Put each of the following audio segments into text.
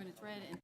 when it's red and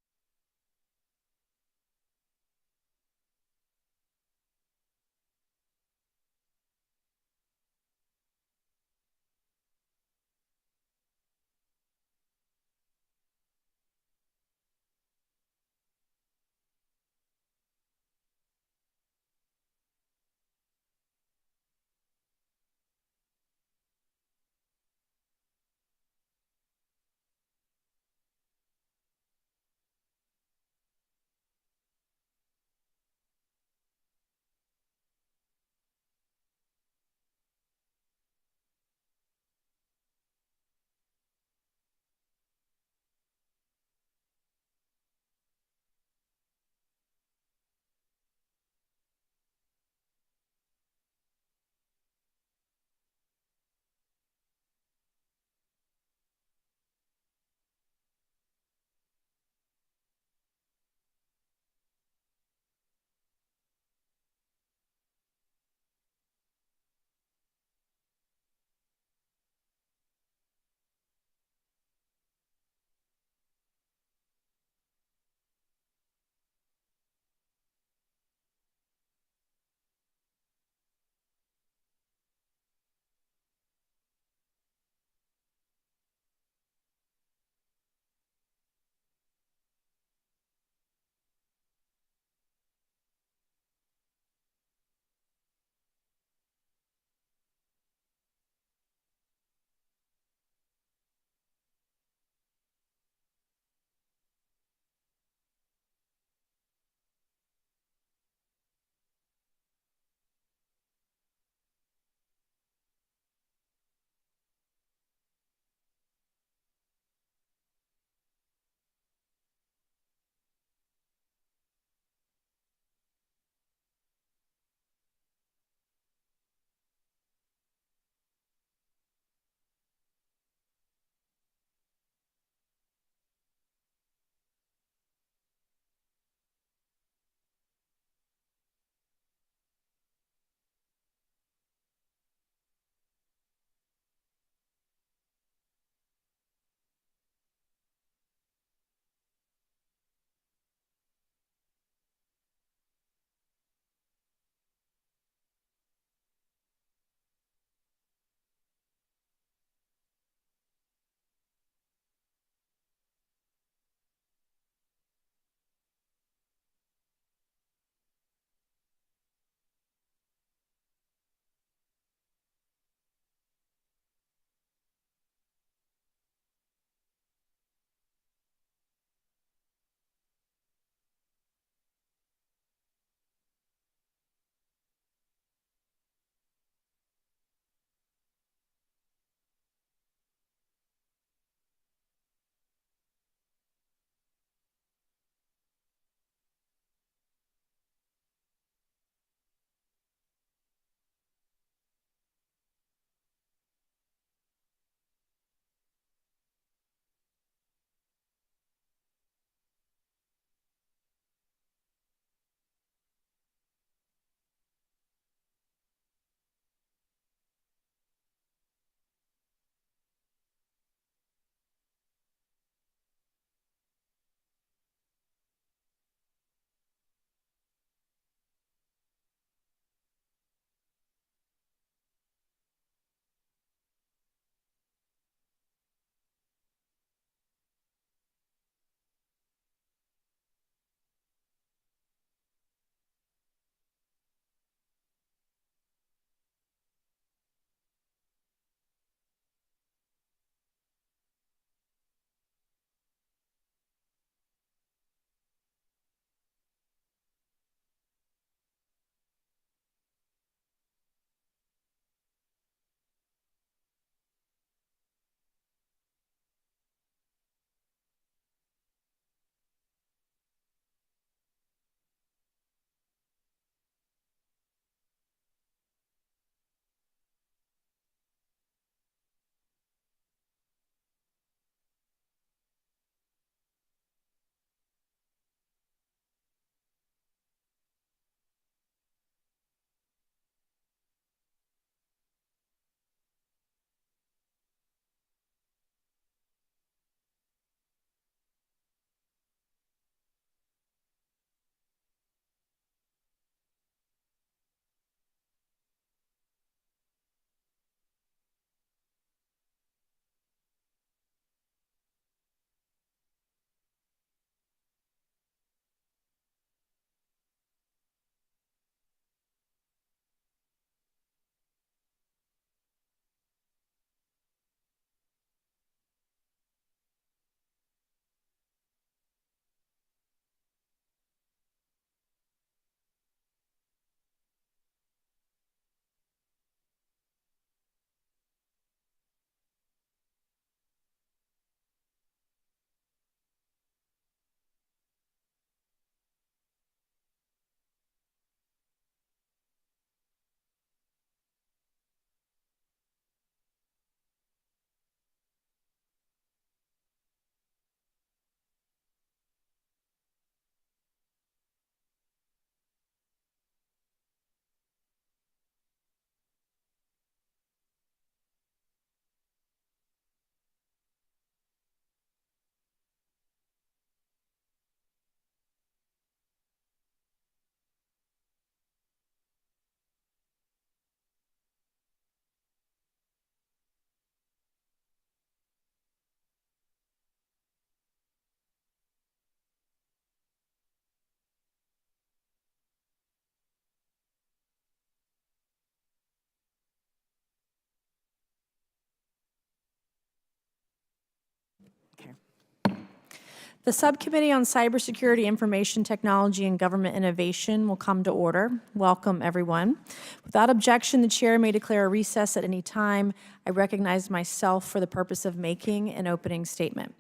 The Subcommittee on Cybersecurity, Information Technology, and Government Innovation will come to order. Welcome, everyone. Without objection, the chair may declare a recess at any time. I recognize myself for the purpose of making an opening statement.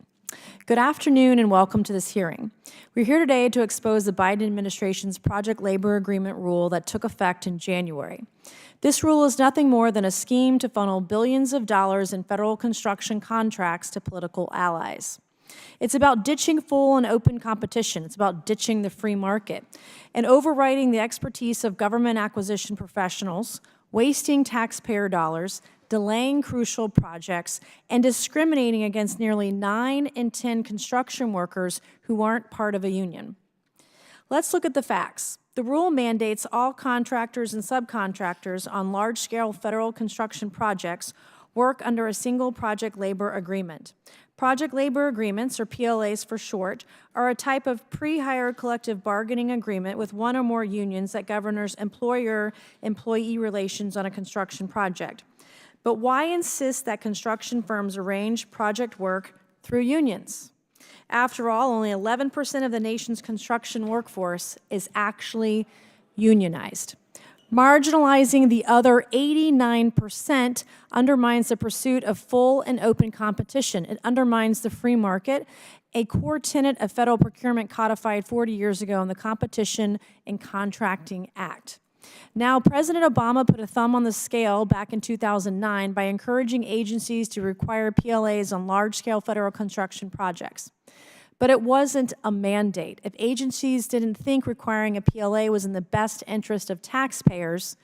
Good afternoon and welcome to this hearing. We're here today to expose the Biden administration's Project Labor Agreement rule that took effect in January. This rule is nothing more than a scheme to funnel billions of dollars in federal construction contracts to political allies. It's about ditching full and open competition. It's about ditching the free market and overriding the expertise of government acquisition professionals, wasting taxpayer dollars, delaying crucial projects, and discriminating against nearly 9 in 10 construction workers who aren't part of a union. Let's look at the facts. The rule mandates all contractors and subcontractors on large-scale federal construction projects work under a single project labor agreement. Project labor agreements, or PLAs for short, are a type of pre-hire collective bargaining agreement with one or more unions that governs employer-employee relations on a construction project. But why insist that construction firms arrange project work through unions? After all, only 11% of the nation's construction workforce is actually unionized. Marginalizing the other 89% undermines the pursuit of full and open competition. It undermines the free market, a core tenet of federal procurement codified 40 years ago in the Competition and Contracting Act. Now, President Obama put a thumb on the scale back in 2009 by encouraging agencies to require PLAs on large-scale federal construction projects. But it wasn't a mandate. If agencies didn't think requiring a PLA was in the best interest of taxpayers,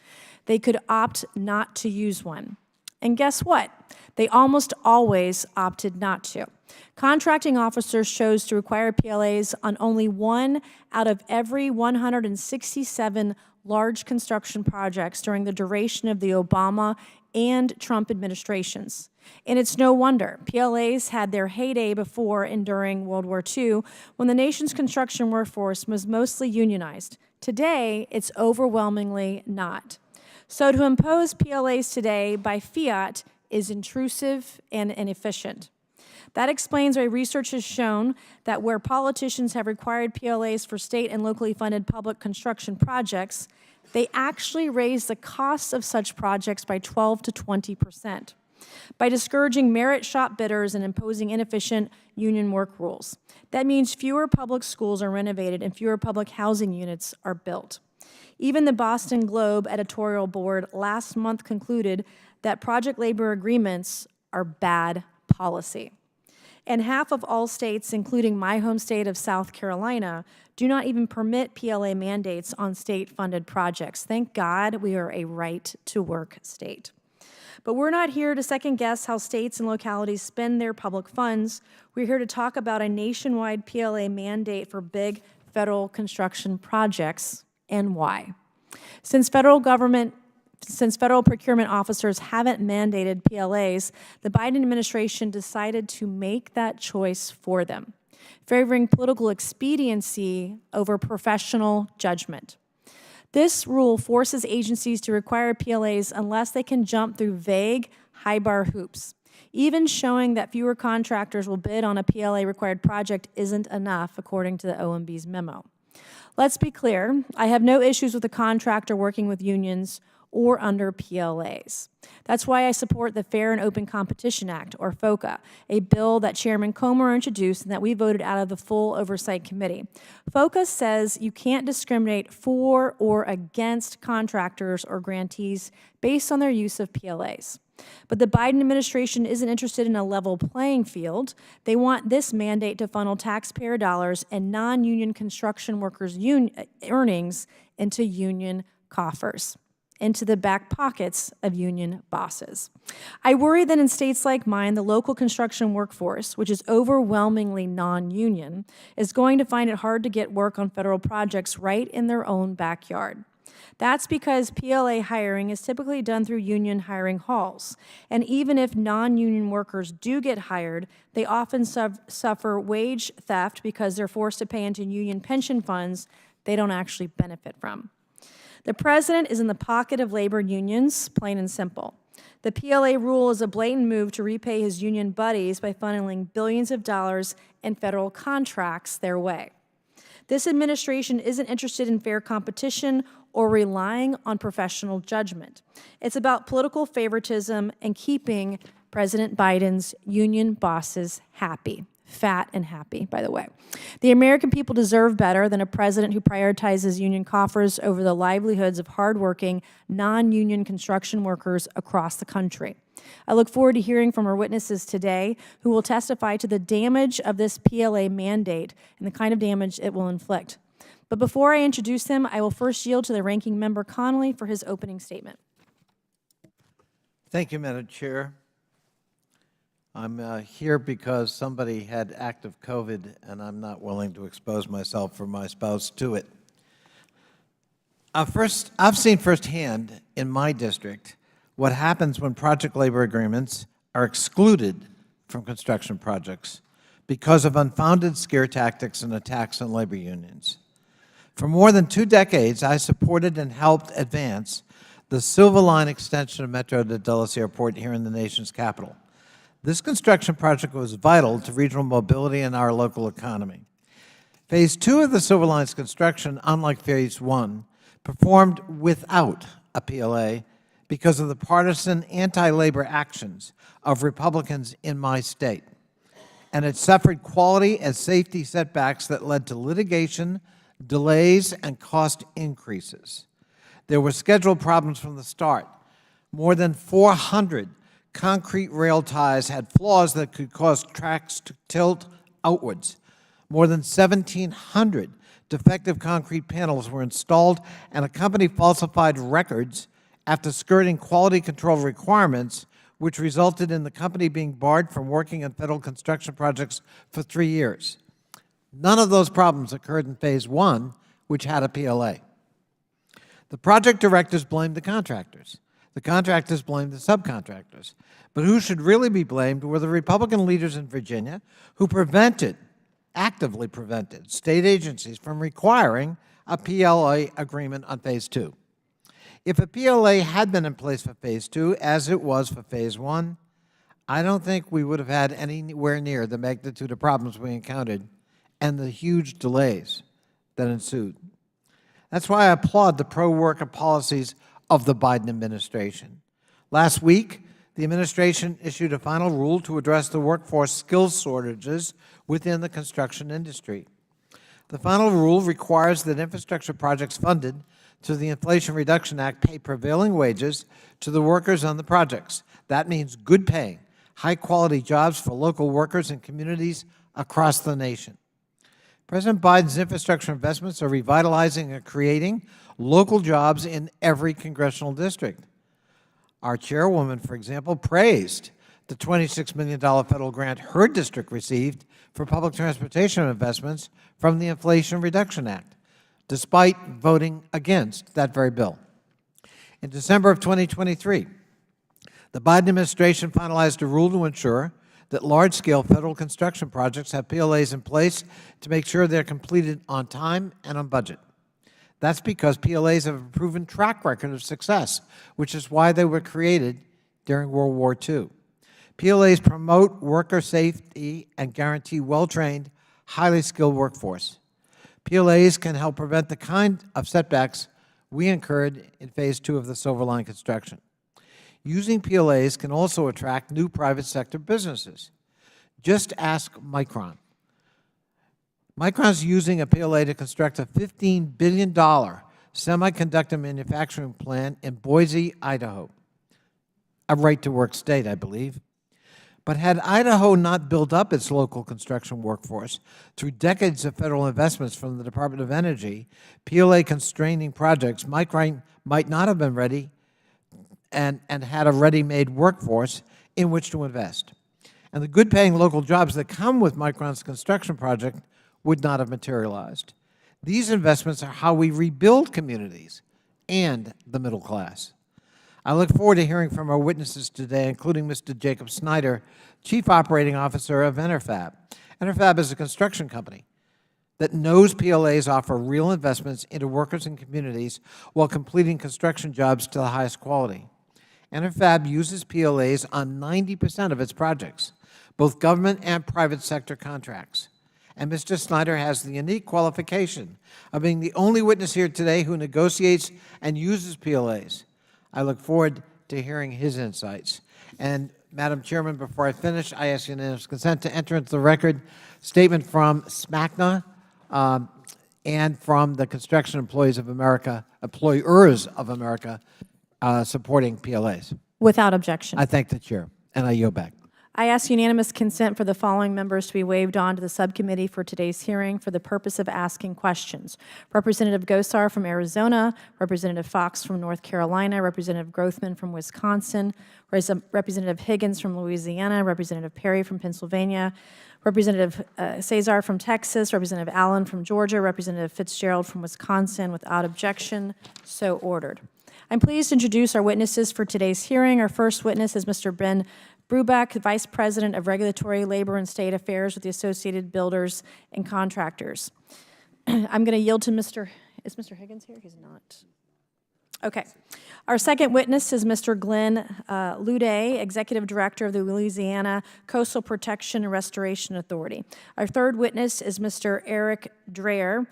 they could opt not to use one. And guess what? They almost always opted not to. Contracting officers chose to require PLAs on only 1 out of every 167 large construction projects during the duration of the Obama and Trump administrations. And it's no wonder. PLAs had their heyday before and during World War II, when the nation's construction workforce was mostly unionized. Today, it's overwhelmingly not. So to impose PLAs today by fiat is intrusive and inefficient. That explains why research has shown that where politicians have required PLAs for state and locally funded public construction projects, they actually raise the costs of such projects by 12 to 20%. By discouraging merit shop bidders and imposing inefficient union work rules. That means fewer public schools are renovated and fewer public housing units are built. Even the Boston Globe editorial board last month concluded that project labor agreements are bad policy. And half of all states, including my home state of South Carolina, do not even permit PLA mandates on state-funded projects. Thank God we are a right-to-work state. But we're not here to second-guess how states and localities spend their public funds. We're here to talk about a nationwide PLA mandate for big federal construction projects and why. Since federal procurement officers haven't mandated PLAs, the Biden administration decided to make that choice for them, favoring political expediency over professional judgment. This rule forces agencies to require PLAs unless they can jump through vague, high-bar hoops. Even showing that fewer contractors will bid on a PLA-required project isn't enough, according to the OMB's memo. Let's be clear, I have no issues with a contractor working with unions or under PLAs. That's why I support the Fair and Open Competition Act, or FOCA, a bill that Chairman Comer introduced and that we voted out of the full Oversight Committee. FOCA says you can't discriminate for or against contractors or grantees based on their use of PLAs. But the Biden administration isn't interested in a level playing field. They want this mandate to funnel taxpayer dollars and non-union construction workers' earnings into union coffers, into the back pockets of union bosses. I worry that in states like mine, the local construction workforce, which is overwhelmingly non-union, is going to find it hard to get work on federal projects right in their own backyard. That's because PLA hiring is typically done through union hiring halls. And even if non-union workers do get hired, they often suffer wage theft because they're forced to pay into union pension funds they don't actually benefit from. The president is in the pocket of labor unions, plain and simple. The PLA rule is a blatant move to repay his union buddies by funneling billions of dollars in federal contracts their way. This administration isn't interested in fair competition or relying on professional judgment. It's about political favoritism and keeping President Biden's union bosses happy. Fat and happy, by the way. The American people deserve better than a president who prioritizes union coffers over the livelihoods of hardworking, non-union construction workers across the country. I look forward to hearing from our witnesses today who will testify to the damage of this PLA mandate and the kind of damage it will inflict. But before I introduce them, I will first yield to the Ranking Member Connolly for his opening statement. Thank you, Madam Chair. I'm here because somebody had active COVID, and I'm not willing to expose myself or my spouse to it. I've seen firsthand in my district what happens when project labor agreements are excluded from construction projects because of unfounded scare tactics and attacks on labor unions. For more than 2 decades, I supported and helped advance the Silver Line extension of Metro to Dulles Airport here in the nation's capital. This construction project was vital to regional mobility and our local economy. Phase 2 of the Silver Line's construction, unlike Phase 1, performed without a PLA because of the partisan anti-labor actions of Republicans in my state. And it suffered quality and safety setbacks that led to litigation, delays, and cost increases. There were schedule problems from the start. More than 400 concrete rail ties had flaws that could cause tracks to tilt outwards. More than 1,700 defective concrete panels were installed, and a company falsified records after skirting quality control requirements, which resulted in the company being barred from working on federal construction projects for 3 years. None of those problems occurred in Phase 1, which had a PLA. The project directors blamed the contractors. The contractors blamed the subcontractors. But who should really be blamed were the Republican leaders in Virginia who actively prevented state agencies from requiring a PLA agreement on Phase 2. If a PLA had been in place for Phase 2, as it was for Phase 1, I don't think we would have had anywhere near the magnitude of problems we encountered and the huge delays that ensued. That's why I applaud the pro-worker policies of the Biden administration. Last week, the administration issued a final rule to address the workforce skills shortages within the construction industry. The final rule requires that infrastructure projects funded through the Inflation Reduction Act pay prevailing wages to the workers on the projects. That means good paying, high-quality jobs for local workers and communities across the nation. President Biden's infrastructure investments are revitalizing and creating local jobs in every congressional district. Our chairwoman, for example, praised the $26 million federal grant her district received for public transportation investments from the Inflation Reduction Act, despite voting against that very bill. In December of 2023, the Biden administration finalized a rule to ensure that large-scale federal construction projects have PLAs in place to make sure they're completed on time and on budget. That's because PLAs have a proven track record of success, which is why they were created during World War II. PLAs promote worker safety and guarantee well-trained, highly skilled workforce. PLAs can help prevent the kind of setbacks we incurred in Phase 2 of the Silver Line construction. Using PLAs can also attract new private sector businesses. Just ask Micron. Micron's using a PLA to construct a $15 billion semiconductor manufacturing plant in Boise, Idaho. A right-to-work state, I believe. But had Idaho not built up its local construction workforce through decades of federal investments from the Department of Energy, PLA-constraining projects might not have been ready and had a ready-made workforce in which to invest. And the good-paying local jobs that come with Micron's construction project would not have materialized. These investments are how we rebuild communities and the middle class. I look forward to hearing from our witnesses today, including Mr. Jacob Snyder, Chief Operating Officer of Enerfab. Enerfab is a construction company that knows PLAs offer real investments into workers and communities while completing construction jobs to the highest quality. Interfab uses PLAs on 90% of its projects, both government and private sector contracts. And Mr. Snyder has the unique qualification of being the only witness here today who negotiates and uses PLAs. I look forward to hearing his insights. And Madam Chairman, before I finish, I ask unanimous consent to enter into the record statement from SMACNA and from the Construction Employees of America, Employers of America, supporting PLAs. Without objection. I thank the Chair, and I yield back. I ask unanimous consent for the following members to be waived on to the subcommittee for today's hearing for the purpose of asking questions. Representative Gosar from Arizona, Representative Fox from North Carolina, Representative Grothman from Wisconsin, Representative Higgins from Louisiana, Representative Perry from Pennsylvania, Representative Cesar from Texas, Representative Allen from Georgia, Representative Fitzgerald from Wisconsin. Without objection, so ordered. I'm pleased to introduce our witnesses for today's hearing. Our first witness is Mr. Ben Brubeck, Vice President of Regulatory, Labor, and State Affairs with the Associated Builders and Contractors. I'm going to yield to is Mr. Higgins here? He's not. Okay. Our second witness is Mr. Glenn Luday, Executive Director of the Louisiana Coastal Protection and Restoration Authority. Our third witness is Mr. Eric Dreyer,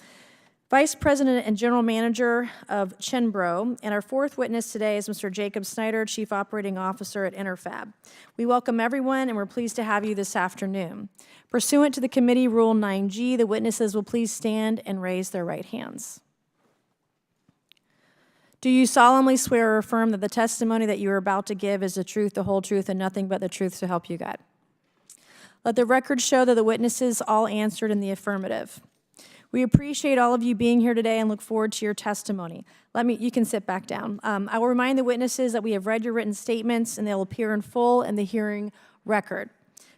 Vice President and General Manager of Chenbro. And our fourth witness today is Mr. Jacob Snyder, Chief Operating Officer at Interfab. We welcome everyone, and we're pleased to have you this afternoon. Pursuant to the committee Rule 9G, the witnesses will please stand and raise their right hands. Do you solemnly swear or affirm that the testimony that you are about to give is the truth, the whole truth, and nothing but the truth to help you God? Let the record show that the witnesses all answered in the affirmative. We appreciate all of you being here today and look forward to your testimony. You can sit back down. I will remind the witnesses that we have read your written statements and they'll appear in full in the hearing record.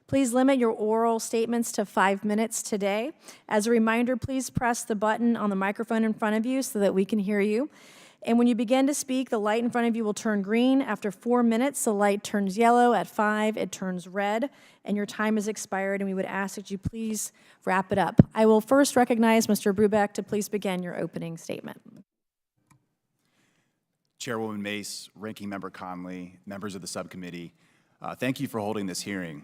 Please limit your oral statements to 5 minutes today. As a reminder, please press the button on the microphone in front of you so that we can hear you. And when you begin to speak, the light in front of you will turn green. After 4 minutes, the light turns yellow. At 5, it turns red, and your time is expired, and we would ask that you please wrap it up. I will first recognize Mr. Brubeck to please begin your opening statement. Chairwoman Mace, Ranking Member Conley, members of the subcommittee, thank you for holding this hearing.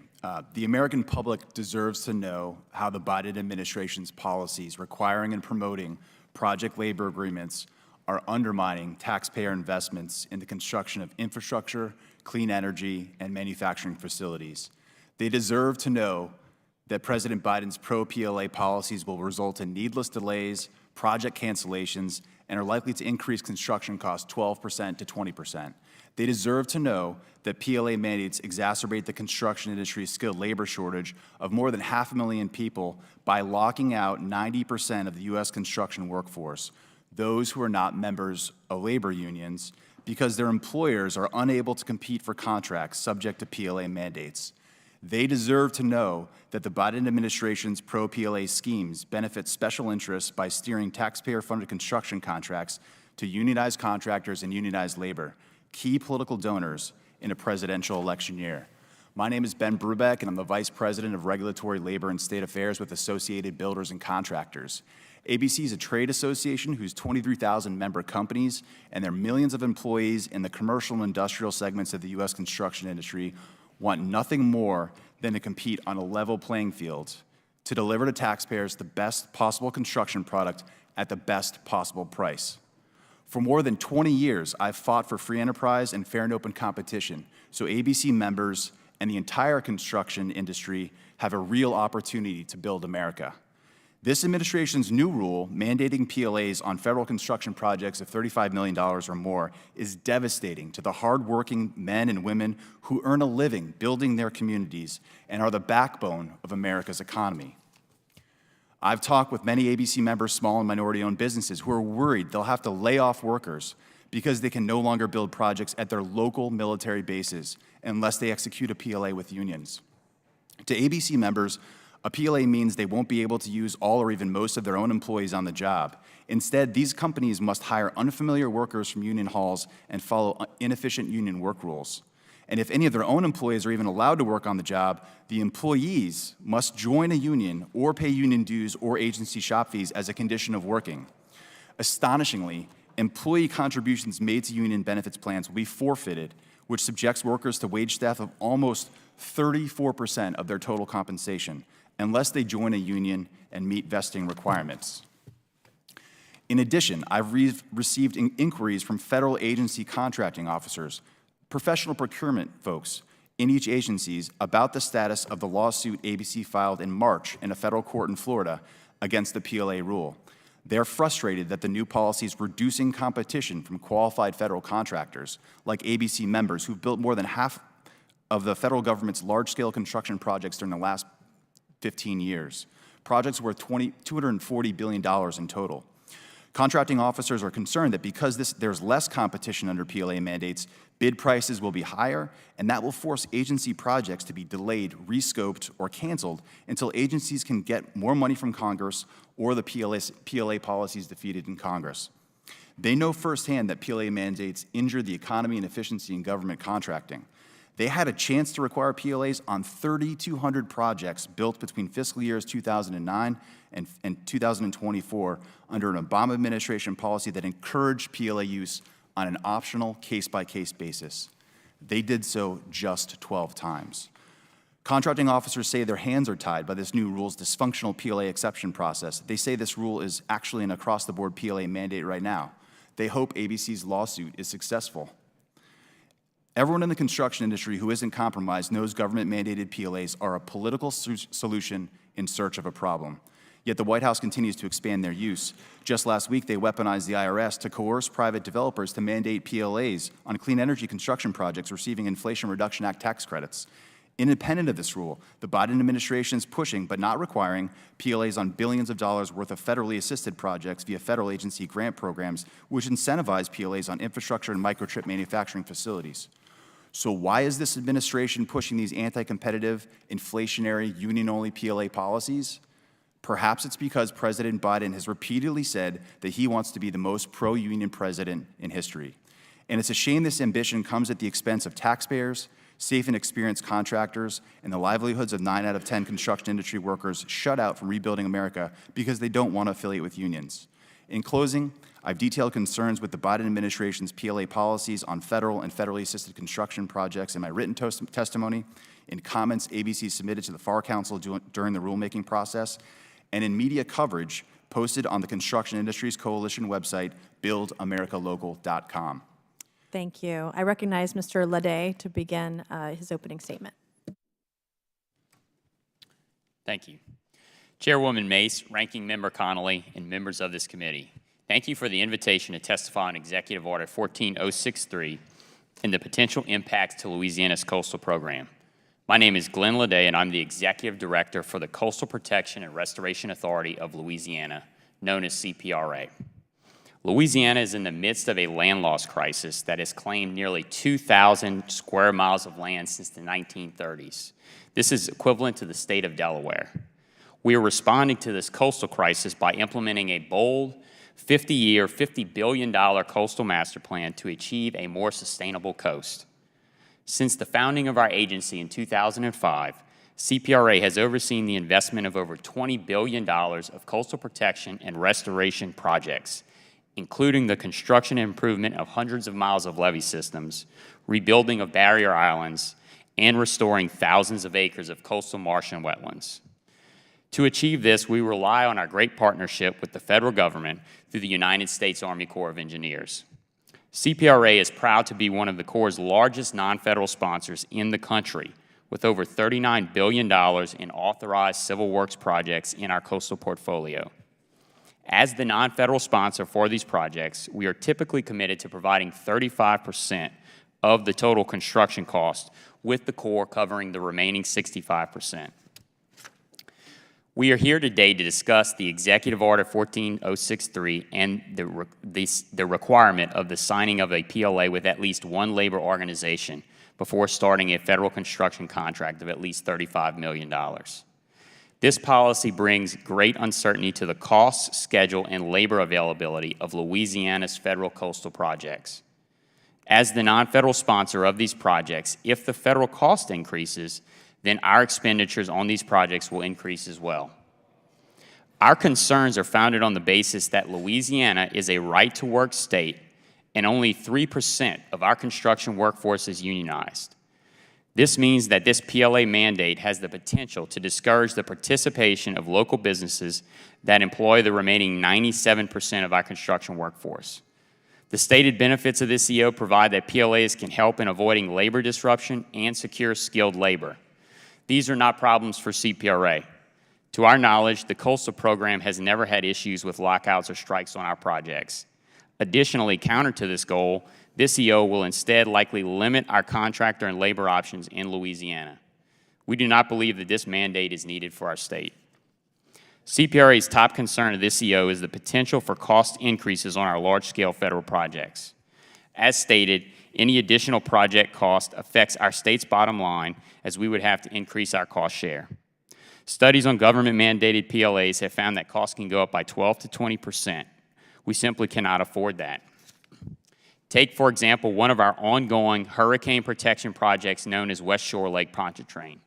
The American public deserves to know how the Biden administration's policies requiring and promoting project labor agreements are undermining taxpayer investments in the construction of infrastructure, clean energy, and manufacturing facilities. They deserve to know that President Biden's pro-PLA policies will result in needless delays, project cancellations, and are likely to increase construction costs 12% to 20%. They deserve to know that PLA mandates exacerbate the construction industry's skilled labor shortage of more than 500,000 people by locking out 90% of the U.S. construction workforce, those who are not members of labor unions, because their employers are unable to compete for contracts subject to PLA mandates. They deserve to know that the Biden administration's pro-PLA schemes benefit special interests by steering taxpayer-funded construction contracts to unionized contractors and unionized labor, key political donors in a presidential election year. My name is Ben Brubeck, and I'm the Vice President of Regulatory, Labor, and State Affairs with Associated Builders and Contractors. ABC is a trade association whose 23,000 member companies and their millions of employees in the commercial and industrial segments of the U.S. construction industry want nothing more than to compete on a level playing field to deliver to taxpayers the best possible construction product at the best possible price. For more than 20 years, I've fought for free enterprise and fair and open competition, so ABC members and the entire construction industry have a real opportunity to build America. This administration's new rule mandating PLAs on federal construction projects of $35 million or more is devastating to the hardworking men and women who earn a living building their communities and are the backbone of America's economy. I've talked with many ABC members, small and minority-owned businesses, who are worried they'll have to lay off workers because they can no longer build projects at their local military bases unless they execute a PLA with unions. To ABC members, a PLA means they won't be able to use all or even most of their own employees on the job. Instead, these companies must hire unfamiliar workers from union halls and follow inefficient union work rules. And if any of their own employees are even allowed to work on the job, the employees must join a union or pay union dues or agency shop fees as a condition of working. Astonishingly, employee contributions made to union benefits plans will be forfeited which subjects workers to wage theft of almost 34% of their total compensation, unless they join a union and meet vesting requirements. In addition, I've received inquiries from federal agency contracting officers, professional procurement folks in each agencies about the status of the lawsuit ABC filed in March in a federal court in Florida against the PLA rule. They're frustrated that the new policy is reducing competition from qualified federal contractors, like ABC members, who've built more than half of the federal government's large-scale construction projects during the last 15 years. Projects worth $240 billion in total. Contracting officers are concerned that because there's less competition under PLA mandates, bid prices will be higher, and that will force agency projects to be delayed, rescoped, or canceled until agencies can get more money from Congress or the PLA policies defeated in Congress. They know firsthand that PLA mandates injure the economy and efficiency in government contracting. They had a chance to require PLAs on 3,200 projects built between fiscal years 2009 and 2024 under an Obama administration policy that encouraged PLA use on an optional case-by-case basis. They did so just 12 times. Contracting officers say their hands are tied by this new rule's dysfunctional PLA exception process. They say this rule is actually an across-the-board PLA mandate right now. They hope ABC's lawsuit is successful. Everyone in the construction industry who isn't compromised knows government-mandated PLAs are a political solution in search of a problem. Yet the White House continues to expand their use. Just last week, they weaponized the IRS to coerce private developers to mandate PLAs on clean energy construction projects receiving Inflation Reduction Act tax credits. Independent of this rule, the Biden administration is pushing, but not requiring, PLAs on billions of dollars worth of federally assisted projects via federal agency grant programs, which incentivize PLAs on infrastructure and microchip manufacturing facilities. So why is this administration pushing these anti-competitive, inflationary, union-only PLA policies? Perhaps it's because President Biden has repeatedly said that he wants to be the most pro-union president in history. And it's a shame this ambition comes at the expense of taxpayers, safe and experienced contractors, and the livelihoods of 9 out of 10 construction industry workers shut out from rebuilding America because they don't want to affiliate with unions. In closing, I've detailed concerns with the Biden administration's PLA policies on federal and federally assisted construction projects in my written testimony, in comments ABC submitted to the FAR Council during the rulemaking process, and in media coverage posted on the Construction Industries Coalition website, buildamericalocal.com. Thank you. I recognize Mr. Lede to begin his opening statement. Thank you. Chairwoman Mace, Ranking Member Connolly, and members of this committee, thank you for the invitation to testify on Executive Order 14063 and the potential impacts to Louisiana's coastal program. My name is Glenn Lede, and I'm the Executive Director for the Coastal Protection and Restoration Authority of Louisiana, known as CPRA. Louisiana is in the midst of a land loss crisis that has claimed nearly 2,000 square miles of land since the 1930s. This is equivalent to the state of Delaware. We are responding to this coastal crisis by implementing a bold 50-year, $50 billion coastal master plan to achieve a more sustainable coast. Since the founding of our agency in 2005, CPRA has overseen the investment of over $20 billion of coastal protection and restoration projects, including the construction and improvement of hundreds of miles of levee systems, rebuilding of barrier islands, and restoring thousands of acres of coastal marsh and wetlands. To achieve this, we rely on our great partnership with the federal government through the United States Army Corps of Engineers. CPRA is proud to be one of the Corps' largest non-federal sponsors in the country, with over $39 billion in authorized civil works projects in our coastal portfolio. As the non-federal sponsor for these projects, we are typically committed to providing 35% of the total construction cost, with the Corps covering the remaining 65%. We are here today to discuss the Executive Order 14063 and the requirement of the signing of a PLA with at least one labor organization before starting a federal construction contract of at least $35 million. This policy brings great uncertainty to the cost, schedule, and labor availability of Louisiana's federal coastal projects. As the non-federal sponsor of these projects, if the federal cost increases, then our expenditures on these projects will increase as well. Our concerns are founded on the basis that Louisiana is a right-to-work state and only 3% of our construction workforce is unionized. This means that this PLA mandate has the potential to discourage the participation of local businesses that employ the remaining 97% of our construction workforce. The stated benefits of this EO provide that PLAs can help in avoiding labor disruption and secure skilled labor. These are not problems for CPRA. To our knowledge, the coastal program has never had issues with lockouts or strikes on our projects. Additionally, counter to this goal, this EO will instead likely limit our contractor and labor options in Louisiana. We do not believe that this mandate is needed for our state. CPRA's top concern of this EO is the potential for cost increases on our large-scale federal projects. As stated, any additional project cost affects our state's bottom line, as we would have to increase our cost share. Studies on government-mandated PLAs have found that costs can go up by 12 to 20%. We simply cannot afford that. Take, for example, one of our ongoing hurricane protection projects known as West Shore Lake Pontchartrain.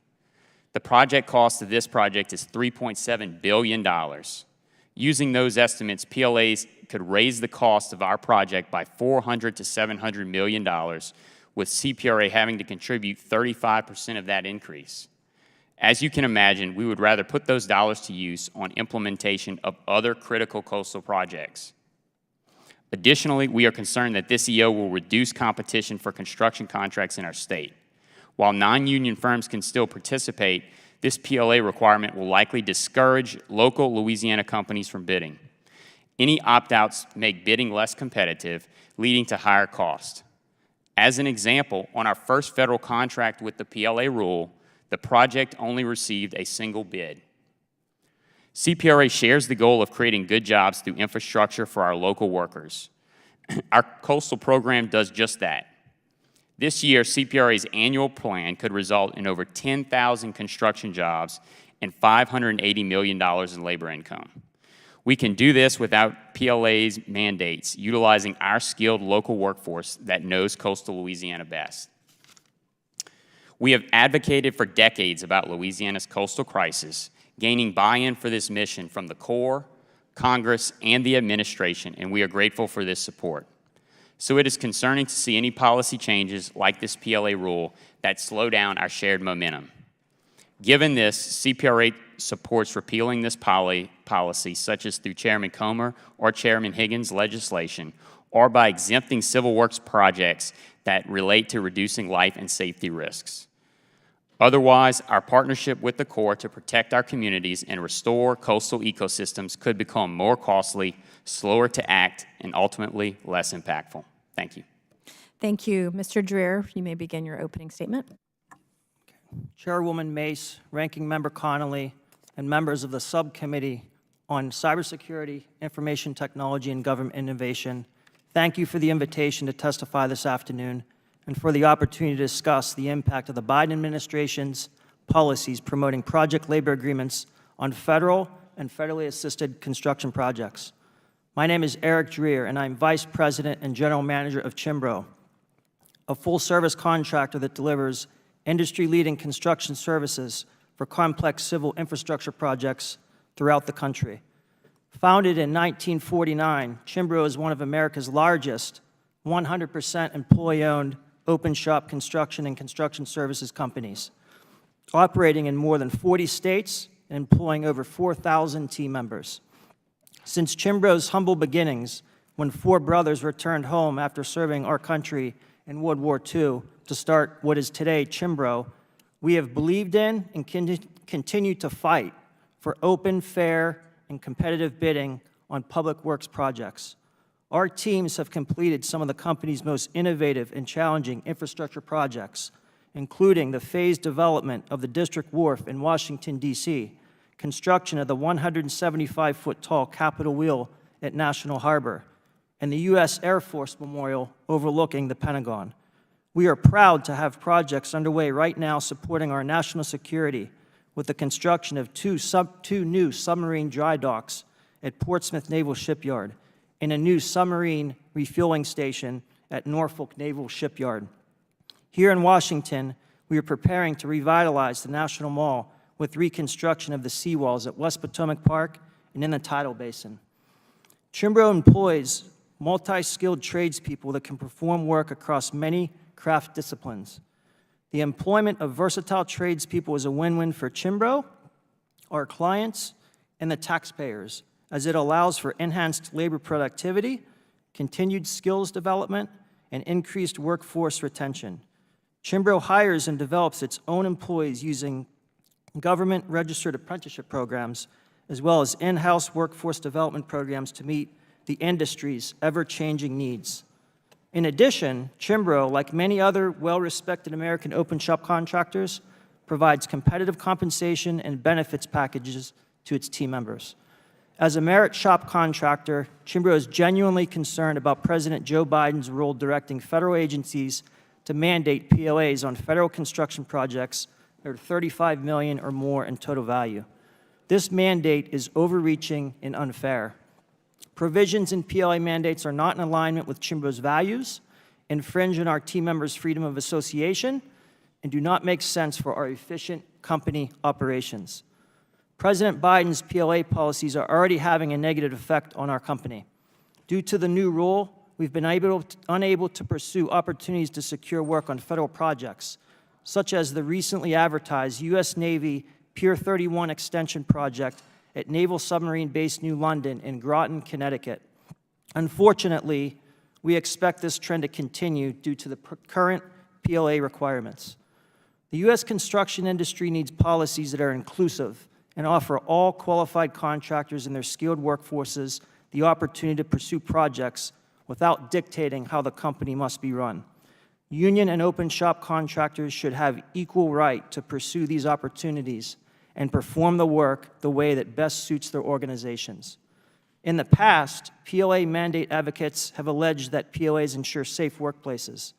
The project cost of this project is $3.7 billion. Using those estimates, PLAs could raise the cost of our project by $400 to $700 million, with CPRA having to contribute 35% of that increase. As you can imagine, we would rather put those dollars to use on implementation of other critical coastal projects. Additionally, we are concerned that this EO will reduce competition for construction contracts in our state. While non-union firms can still participate, this PLA requirement will likely discourage local Louisiana companies from bidding. Any opt-outs make bidding less competitive, leading to higher cost. As an example, on our first federal contract with the PLA rule, the project only received a single bid. CPRA shares the goal of creating good jobs through infrastructure for our local workers. Our coastal program does just that. This year, CPRA's annual plan could result in over 10,000 construction jobs and $580 million in labor income. We can do this without PLA's mandates, utilizing our skilled local workforce that knows coastal Louisiana best. We have advocated for decades about Louisiana's coastal crisis, gaining buy-in for this mission from the Corps, Congress, and the administration, and we are grateful for this support. So it is concerning to see any policy changes like this PLA rule that slow down our shared momentum. Given this, CPRA supports repealing this policy, such as through Chairman Comer or Chairman Higgins' legislation, or by exempting civil works projects that relate to reducing life and safety risks. Otherwise, our partnership with the Corps to protect our communities and restore coastal ecosystems could become more costly, slower to act, and ultimately less impactful. Thank you. Thank you. Mr. Dreer, you may begin your opening statement. Chairwoman Mace, Ranking Member Connolly, and members of the Subcommittee on Cybersecurity, Information Technology, and Government Innovation, thank you for the invitation to testify this afternoon and for the opportunity to discuss the impact of the Biden administration's policies promoting project labor agreements on federal and federally assisted construction projects. My name is Eric Dreer, and I'm Vice President and General Manager of Chimbro, a full-service contractor that delivers industry-leading construction services for complex civil infrastructure projects throughout the country. Founded in 1949, Chimbro is one of America's largest 100% employee-owned open-shop construction and construction services companies, operating in more than 40 states and employing over 4,000 team members. Since Chimbro's humble beginnings, when four brothers returned home after serving our country in World War II to start what is today Chimbro, we have believed in and continue to fight for open, fair, and competitive bidding on public works projects. Our teams have completed some of the company's most innovative and challenging infrastructure projects, including the phased development of the District Wharf in Washington, D.C., construction of the 175-foot-tall Capitol Wheel at National Harbor, and the U.S. Air Force Memorial overlooking the Pentagon. We are proud to have projects underway right now supporting our national security with the construction of two new submarine dry docks at Portsmouth Naval Shipyard and a new submarine refueling station at Norfolk Naval Shipyard. Here in Washington, we are preparing to revitalize the National Mall with reconstruction of the seawalls at West Potomac Park and in the tidal basin. Chimbro employs multi-skilled tradespeople that can perform work across many craft disciplines. The employment of versatile tradespeople is a win-win for Chimbro, our clients, and the taxpayers, as it allows for enhanced labor productivity, continued skills development, and increased workforce retention. Chimbro hires and develops its own employees using government-registered apprenticeship programs, as well as in-house workforce development programs to meet the industry's ever-changing needs. In addition, Chimbro, like many other well-respected American open shop contractors, provides competitive compensation and benefits packages to its team members. As a merit shop contractor, Chimbro is genuinely concerned about President Joe Biden's rule directing federal agencies to mandate PLAs on federal construction projects that are $35 million or more in total value. This mandate is overreaching and unfair. Provisions in PLA mandates are not in alignment with Chimbro's values, infringe on our team members' freedom of association, and do not make sense for our efficient company operations. President Biden's PLA policies are already having a negative effect on our company. Due to the new rule, we've been unable to pursue opportunities to secure work on federal projects, such as the recently advertised U.S. Navy Pier 31 extension project at Naval Submarine Base New London in Groton, Connecticut. Unfortunately, we expect this trend to continue due to the current PLA requirements. The U.S. construction industry needs policies that are inclusive and offer all qualified contractors and their skilled workforces the opportunity to pursue projects without dictating how the company must be run. Union and open shop contractors should have equal right to pursue these opportunities and perform the work the way that best suits their organizations. In the past, PLA mandate advocates have alleged that PLAs ensure safe workplaces,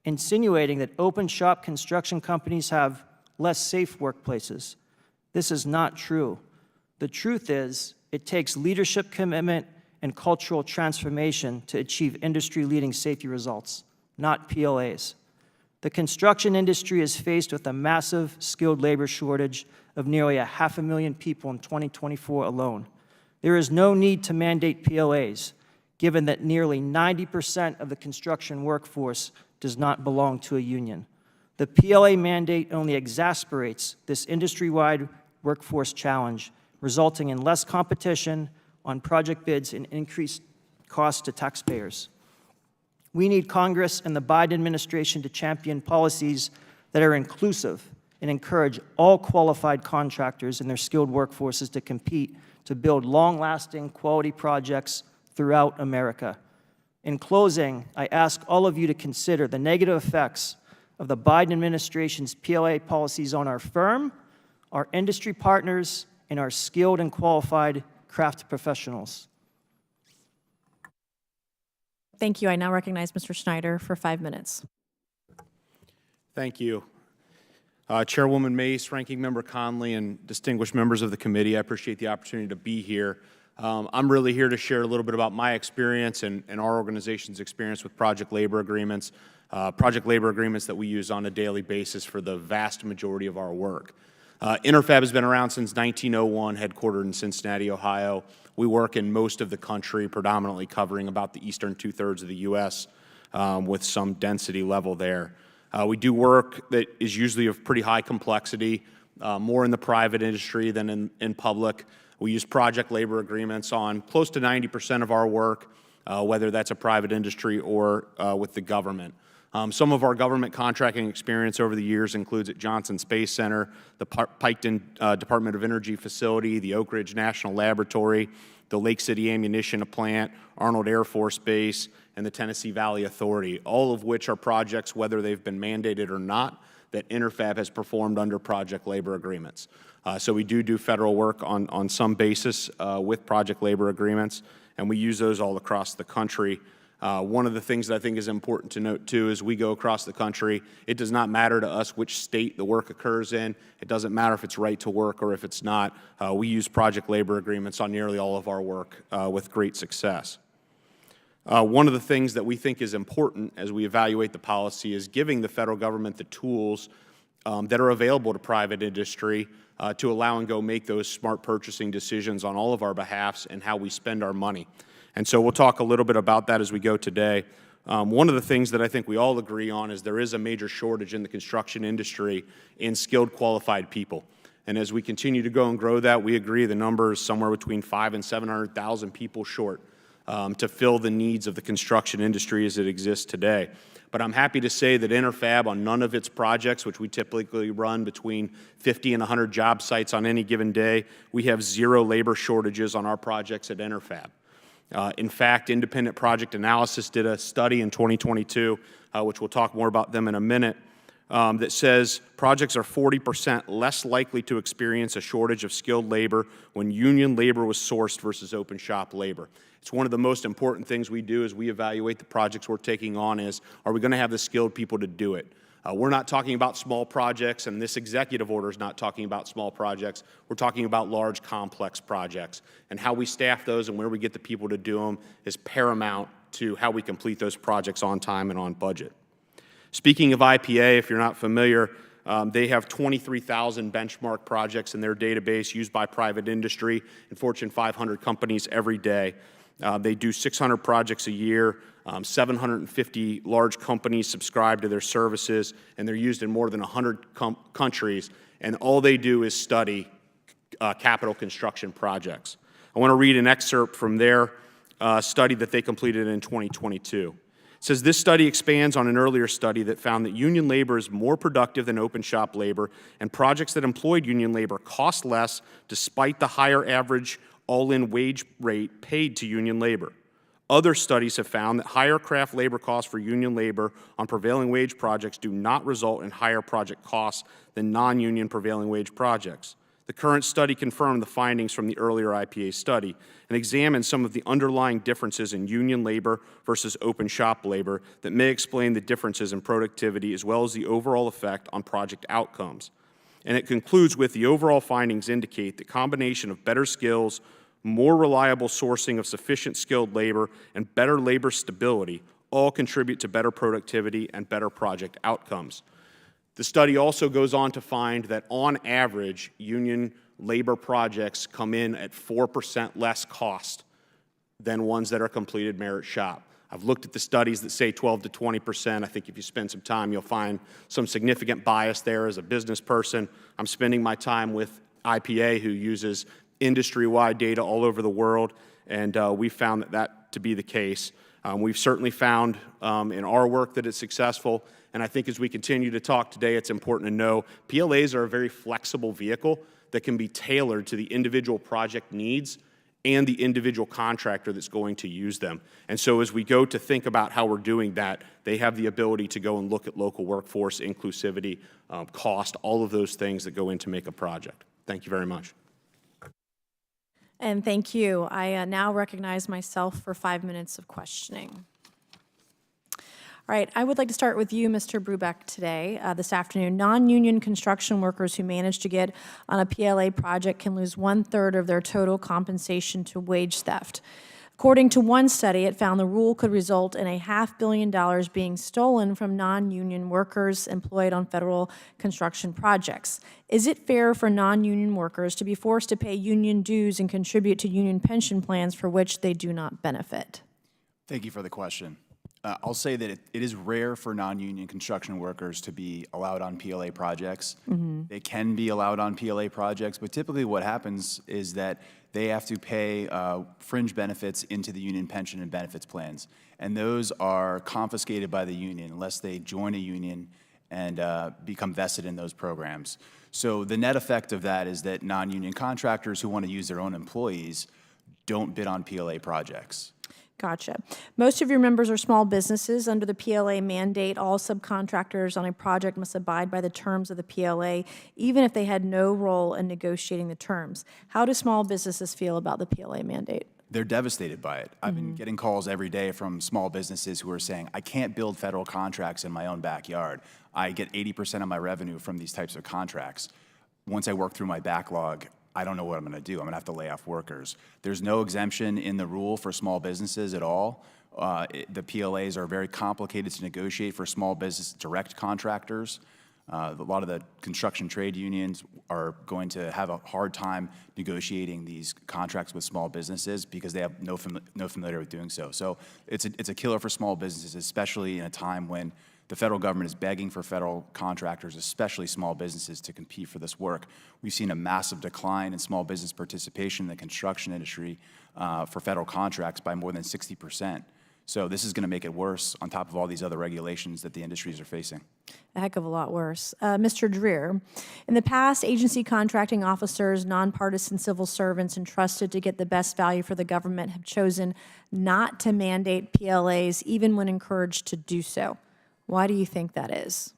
insinuating that open shop construction companies have less safe workplaces. This is not true. The truth is, it takes leadership commitment and cultural transformation to achieve industry-leading safety results, not PLAs. The construction industry is faced with a massive skilled labor shortage of nearly 500,000 people in 2024 alone. There is no need to mandate PLAs, given that nearly 90% of the construction workforce does not belong to a union. The PLA mandate only exacerbates this industry-wide workforce challenge, resulting in less competition on project bids and increased costs to taxpayers. We need Congress and the Biden administration to champion policies that are inclusive and encourage all qualified contractors and their skilled workforces to compete to build long-lasting quality projects throughout America. In closing, I ask all of you to consider the negative effects of the Biden administration's PLA policies on our firm, our industry partners, and our skilled and qualified craft professionals. Thank you. I now recognize Mr. Schneider for 5 minutes. Thank you. Chairwoman Mace, Ranking Member Conley, and distinguished members of the committee, I appreciate the opportunity to be here. I'm really here to share a little bit about my experience and our organization's experience with project labor agreements that we use on a daily basis for the vast majority of our work. Interfab has been around since 1901, headquartered in Cincinnati, Ohio. We work in most of the country, predominantly covering about the eastern two-thirds of the U.S. With some density level there. We do work that is usually of pretty high complexity, more in the private industry than in public. We use project labor agreements on close to 90% of our work, whether that's a private industry or with the government. Some of our government contracting experience over the years includes at Johnson Space Center, the Piketon Department of Energy facility, the Oak Ridge National Laboratory, the Lake City Ammunition Plant, Arnold Air Force Base, and the Tennessee Valley Authority, all of which are projects, whether they've been mandated or not, that Interfab has performed under project labor agreements. So we do federal work on some basis with project labor agreements, and we use those all across the country. One of the things that I think is important to note, too, is we go across the country. It does not matter to us which state the work occurs in. It doesn't matter if it's right to work or if it's not. We use project labor agreements on nearly all of our work with great success. One of the things that we think is important as we evaluate the policy is giving the federal government the tools that are available to private industry to allow and go make those smart purchasing decisions on all of our behalfs and how we spend our money. And so we'll talk a little bit about that as we go today. One of the things that I think we all agree on is there is a major shortage in the construction industry in skilled, qualified people. And as we continue to go and grow that, we agree the number is somewhere between 500,000 and 700,000 people short to fill the needs of the construction industry as it exists today. But I'm happy to say that Interfab, on none of its projects, which we typically run between 50 and 100 job sites on any given day, we have zero labor shortages on our projects at Interfab. In fact, Independent Project Analysis did a study in 2022, which we'll talk more about them in a minute, that says projects are 40% less likely to experience a shortage of skilled labor when union labor was sourced versus open shop labor. It's one of the most important things we do as we evaluate the projects we're taking on is, are we going to have the skilled people to do it? We're not talking about small projects, and this executive order is not talking about small projects. We're talking about large, complex projects. And how we staff those and where we get the people to do them is paramount to how we complete those projects on time and on budget. Speaking of IPA, if you're not familiar, they have 23,000 benchmark projects in their database used by private industry and Fortune 500 companies every day. They do 600 projects a year. 750 large companies subscribe to their services, and they're used in more than 100 countries. And all they do is study capital construction projects. I want to read an excerpt from their study that they completed in 2022. It says, this study expands on an earlier study that found that union labor is more productive than open shop labor, and projects that employed union labor cost less despite the higher average all-in wage rate paid to union labor. Other studies have found that higher craft labor costs for union labor on prevailing wage projects do not result in higher project costs than non-union prevailing wage projects. The current study confirmed the findings from the earlier IPA study and examined some of the underlying differences in union labor versus open shop labor that may explain the differences in productivity as well as the overall effect on project outcomes. And it concludes with the overall findings indicate the combination of better skills, more reliable sourcing of sufficient skilled labor, and better labor stability all contribute to better productivity and better project outcomes. The study also goes on to find that on average, union labor projects come in at 4% less cost than ones that are completed merit shop. I've looked at the studies that say 12 to 20%. I think if you spend some time, you'll find some significant bias there. As a business person, I'm spending my time with IPA, who uses industry-wide data all over the world, and we found that to be the case. We've certainly found in our work that it's successful, and I think as we continue to talk today, it's important to know PLAs are a very flexible vehicle that can be tailored to the individual project needs and the individual contractor that's going to use them. And so as we go to think about how we're doing that, they have the ability to go and look at local workforce, inclusivity, cost, all of those things that go in to make a project. Thank you very much. And thank you. I now recognize myself for 5 minutes of questioning. All right, I would like to start with you, Mr. Brubeck, today, this afternoon. Non-union construction workers who manage to get on a PLA project can lose 1/3 of their total compensation to wage theft. According to one study, it found the rule could result in $500 million being stolen from non-union workers employed on federal construction projects. Is it fair for non-union workers to be forced to pay union dues and contribute to union pension plans for which they do not benefit? Thank you for the question. I'll say that it is rare for non-union construction workers to be allowed on PLA projects. They can be allowed on PLA projects, but typically what happens is that they have to pay fringe benefits into the union pension and benefits plans. And those are confiscated by the union unless they join a union and become vested in those programs. So the net effect of that is that non-union contractors who want to use their own employees don't bid on PLA projects. Gotcha. Most of your members are small businesses. Under the PLA mandate, all subcontractors on a project must abide by the terms of the PLA, even if they had no role in negotiating the terms. How do small businesses feel about the PLA mandate? They're devastated by it. I've been getting calls every day from small businesses who are saying, I can't build federal contracts in my own backyard. I get 80% of my revenue from these types of contracts. Once I work through my backlog, I don't know what I'm going to do. I'm going to have to lay off workers. There's no exemption in the rule for small businesses at all. The PLAs are very complicated to negotiate for small business direct contractors. A lot of the construction trade unions are going to have a hard time negotiating these contracts with small businesses because they have no familiarity with doing so. So it's a killer for small businesses, especially in a time when the federal government is begging for federal contractors, especially small businesses, to compete for this work. We've seen a massive decline in small business participation in the construction industry for federal contracts by more than 60%. So this is going to make it worse on top of all these other regulations that the industries are facing. A heck of a lot worse. Mr. Dreer, in the past, agency contracting officers, nonpartisan civil servants entrusted to get the best value for the government have chosen not to mandate PLAs even when encouraged to do so. Why do you think that is?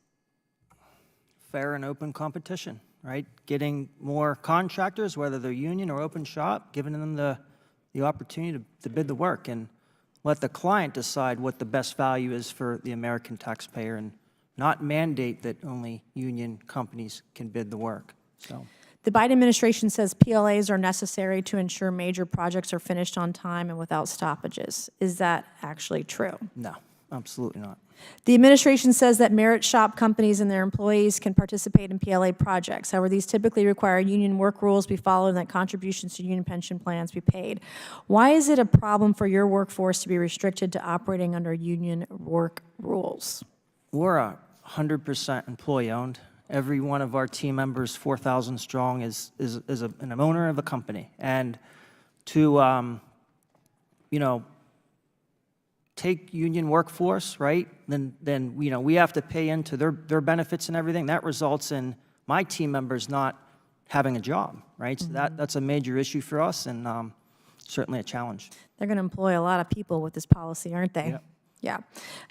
Fair and open competition, right? Getting more contractors, whether they're union or open shop, giving them the opportunity to bid the work and let the client decide what the best value is for the American taxpayer and not mandate that only union companies can bid the work. So, The Biden administration says PLAs are necessary to ensure major projects are finished on time and without stoppages. Is that actually true? no, absolutely not. The administration says that merit shop companies and their employees can participate in PLA projects. However, these typically require union work rules be followed and that contributions to union pension plans be paid. Why is it a problem for your workforce to be restricted to operating under union work rules? We're 100% employee-owned. Every one of our team members, 4,000 strong, is an owner of a company. And to, take union workforce, right, then we have to pay into their benefits and everything. That results in my team members not having a job, right? So that's a major issue for us and certainly a challenge. They're going to employ a lot of people with this policy, aren't they? Yep. Yeah.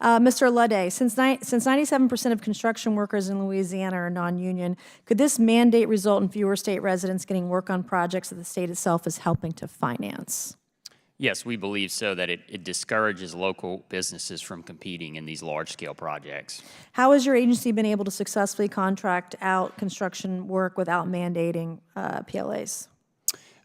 Mr. Ludday, since 97% of construction workers in Louisiana are non-union, could this mandate result in fewer state residents getting work on projects that the state itself is helping to finance? Yes, we believe so, that it discourages local businesses from competing in these large-scale projects. How has your agency been able to successfully contract out construction work without mandating PLAs?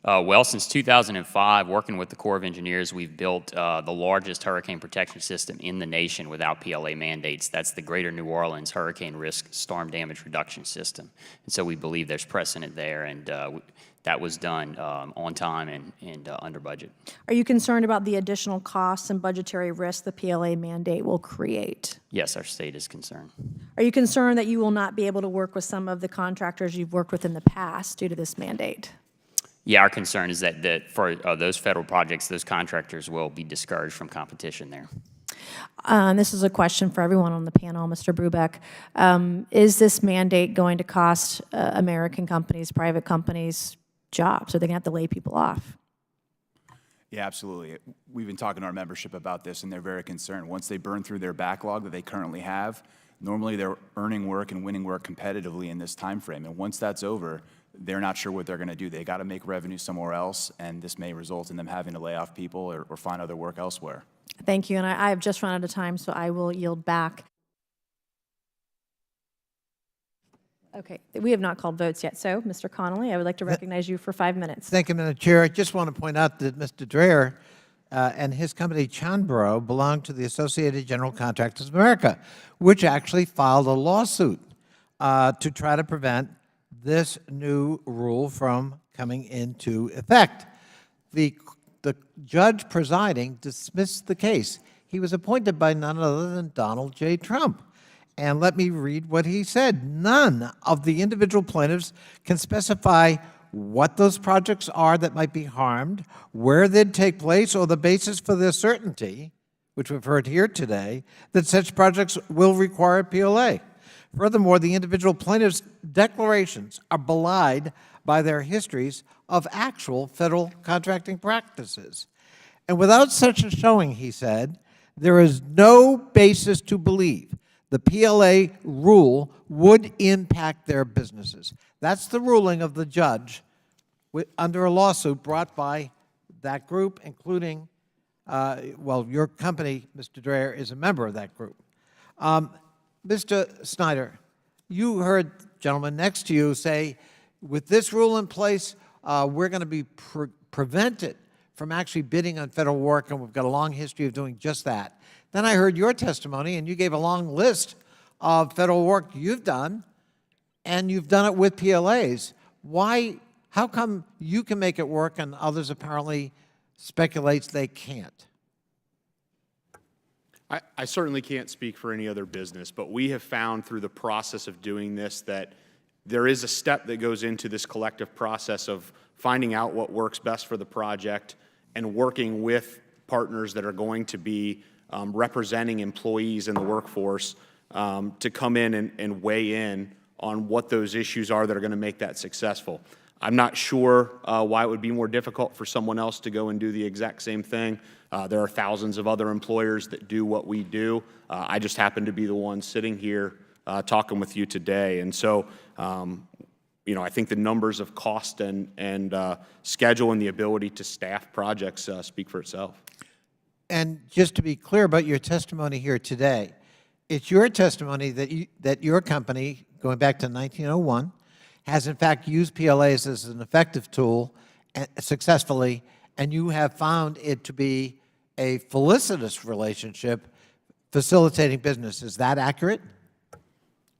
Well, since 2005, working with the Corps of Engineers, we've built the largest hurricane protection system in the nation without PLA mandates. That's the Greater New Orleans Hurricane Risk Storm Damage Reduction System. And so we believe there's precedent there, and that was done on time and under budget. Are you concerned about the additional costs and budgetary risks the PLA mandate will create? Yes, our state is concerned. Are you concerned that you will not be able to work with some of the contractors you've worked with in the past due to this mandate? Yeah, our concern is that for those federal projects, those contractors will be discouraged from competition there. This is a question for everyone on the panel, Mr. Brubeck. Is this mandate going to cost American companies, private companies, jobs? Are they going to have to lay people off? Yeah, absolutely. We've been talking to our membership about this, and they're very concerned. Once they burn through their backlog that they currently have, normally they're earning work and winning work competitively in this time frame. And once that's over, they're not sure what they're going to do. They got to make revenue somewhere else, and this may result in them having to lay off people or find other work elsewhere. Thank you, and I have just run out of time, so I will yield back. Okay, we have not called votes yet, so Mr. Connolly, I would like to recognize you for 5 minutes. Thank you, Madam Chair. I just want to point out that Mr. Dreher and his company, Chanbro, belong to the Associated General Contractors of America, which actually filed a lawsuit to try to prevent this new rule from coming into effect. The judge presiding dismissed the case. He was appointed by none other than Donald J. Trump. And let me read what he said. None of the individual plaintiffs can specify what those projects are that might be harmed, where they'd take place, or the basis for their certainty, which we've heard here today, that such projects will require PLA. Furthermore, the individual plaintiffs' declarations are belied by their histories of actual federal contracting practices. And without such a showing, he said, there is no basis to believe the PLA rule would impact their businesses. That's the ruling of the judge under a lawsuit brought by that group, including, well, your company, Mr. Dreher, is a member of that group. Mr. Snyder, you heard gentleman next to you say, with this rule in place, we're going to be prevented from actually bidding on federal work, and we've got a long history of doing just that. Then I heard your testimony, and you gave a long list of federal work you've done and you've done it with PLAs. Why, how come you can make it work and others apparently speculates they can't? I certainly can't speak for any other business, but we have found through the process of doing this that there is a step that goes into this collective process of finding out what works best for the project and working with partners that are going to be representing employees in the workforce to come in and weigh in on what those issues are that are going to make that successful. I'm not sure why it would be more difficult for someone else to go and do the exact same thing. There are thousands of other employers that do what we do. I just happen to be the one sitting here talking with you today. And so, you know, I think the numbers of cost and schedule and the ability to staff projects speak for itself. And just to be clear about your testimony here today, it's your testimony that your company, going back to 1901, has in fact used PLAs as an effective tool successfully, and you have found it to be a felicitous relationship facilitating business. Is that accurate?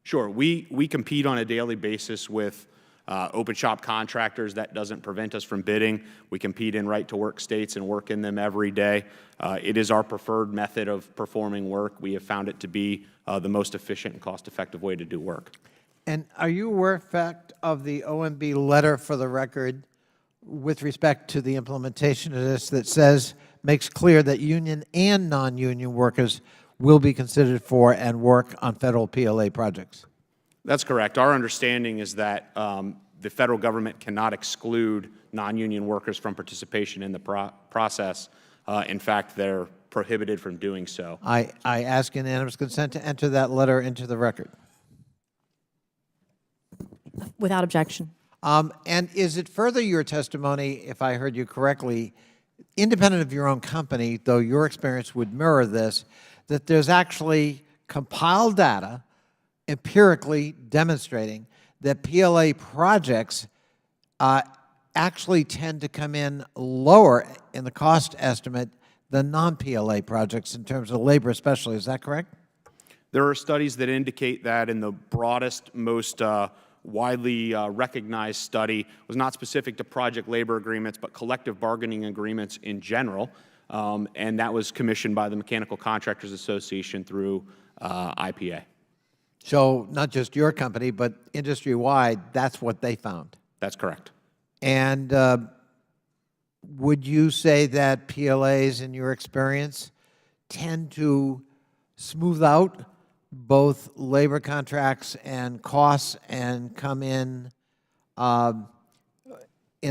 Sure. We compete on a daily basis with open shop contractors. That doesn't prevent us from bidding. We compete in right-to-work states and work in them every day. It is our preferred method of performing work. We have found it to be the most efficient and cost-effective way to do work. And are you aware, in fact, of the OMB letter for the record with respect to the implementation of this that says, makes clear that union and non-union workers will be considered for and work on federal PLA projects? That's correct. Our understanding is that the federal government cannot exclude non-union workers from participation in the process. In fact, they're prohibited from doing so. I ask unanimous consent to enter that letter into the record. Without objection. And is it further your testimony, if I heard you correctly, independent of your own company, though your experience would mirror this, that there's actually compiled data empirically demonstrating that PLA projects actually tend to come in lower in the cost estimate than non-PLA projects in terms of labor especially. Is that correct? There are studies that indicate that, in the broadest, most widely recognized study was not specific to project labor agreements, but collective bargaining agreements in general. And that was commissioned by the Mechanical Contractors Association through IPA. So not just your company, but industry-wide, that's what they found. That's correct. And would you say that PLAs, in your experience, tend to smooth out both labor contracts and costs and come in a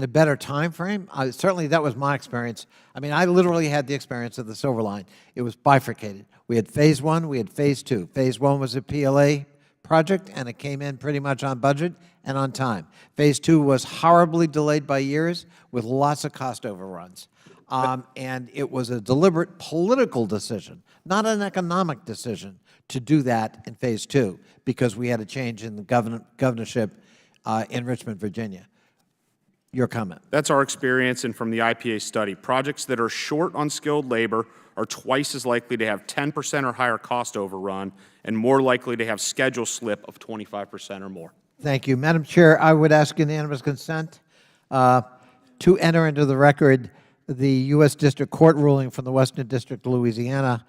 better time frame? Certainly that was my experience. I mean, I literally had the experience of the Silver Line. It was bifurcated. We had phase one, we had phase two. Phase one was a PLA project, and it came in pretty much on budget and on time. Phase two was horribly delayed by years with lots of cost overruns. And it was a deliberate political decision, not an economic decision, to do that in phase two because we had a change in the governorship in Richmond, Virginia. Your comment. That's our experience, and from the IPA study, projects that are short on skilled labor are twice as likely to have 10% or higher cost overrun and more likely to have schedule slip of 25% or more. Thank you. Madam Chair, I would ask unanimous consent to enter into the record the U.S. District Court ruling from the Western District of Louisiana,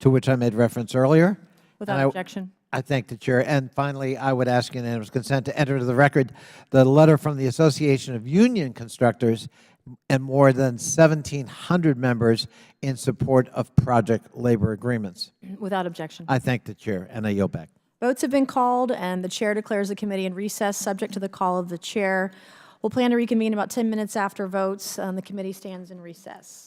to which I made reference earlier. Without objection. I thank the Chair. And finally, I would ask unanimous consent to enter into the record the letter from the Association of Union Constructors and more than 1,700 members in support of project labor agreements. Without objection. I thank the Chair, and I yield back. Votes have been called, and the chair declares the committee in recess, subject to the call of the chair. We'll plan to reconvene about 10 minutes after votes. The committee stands in recess.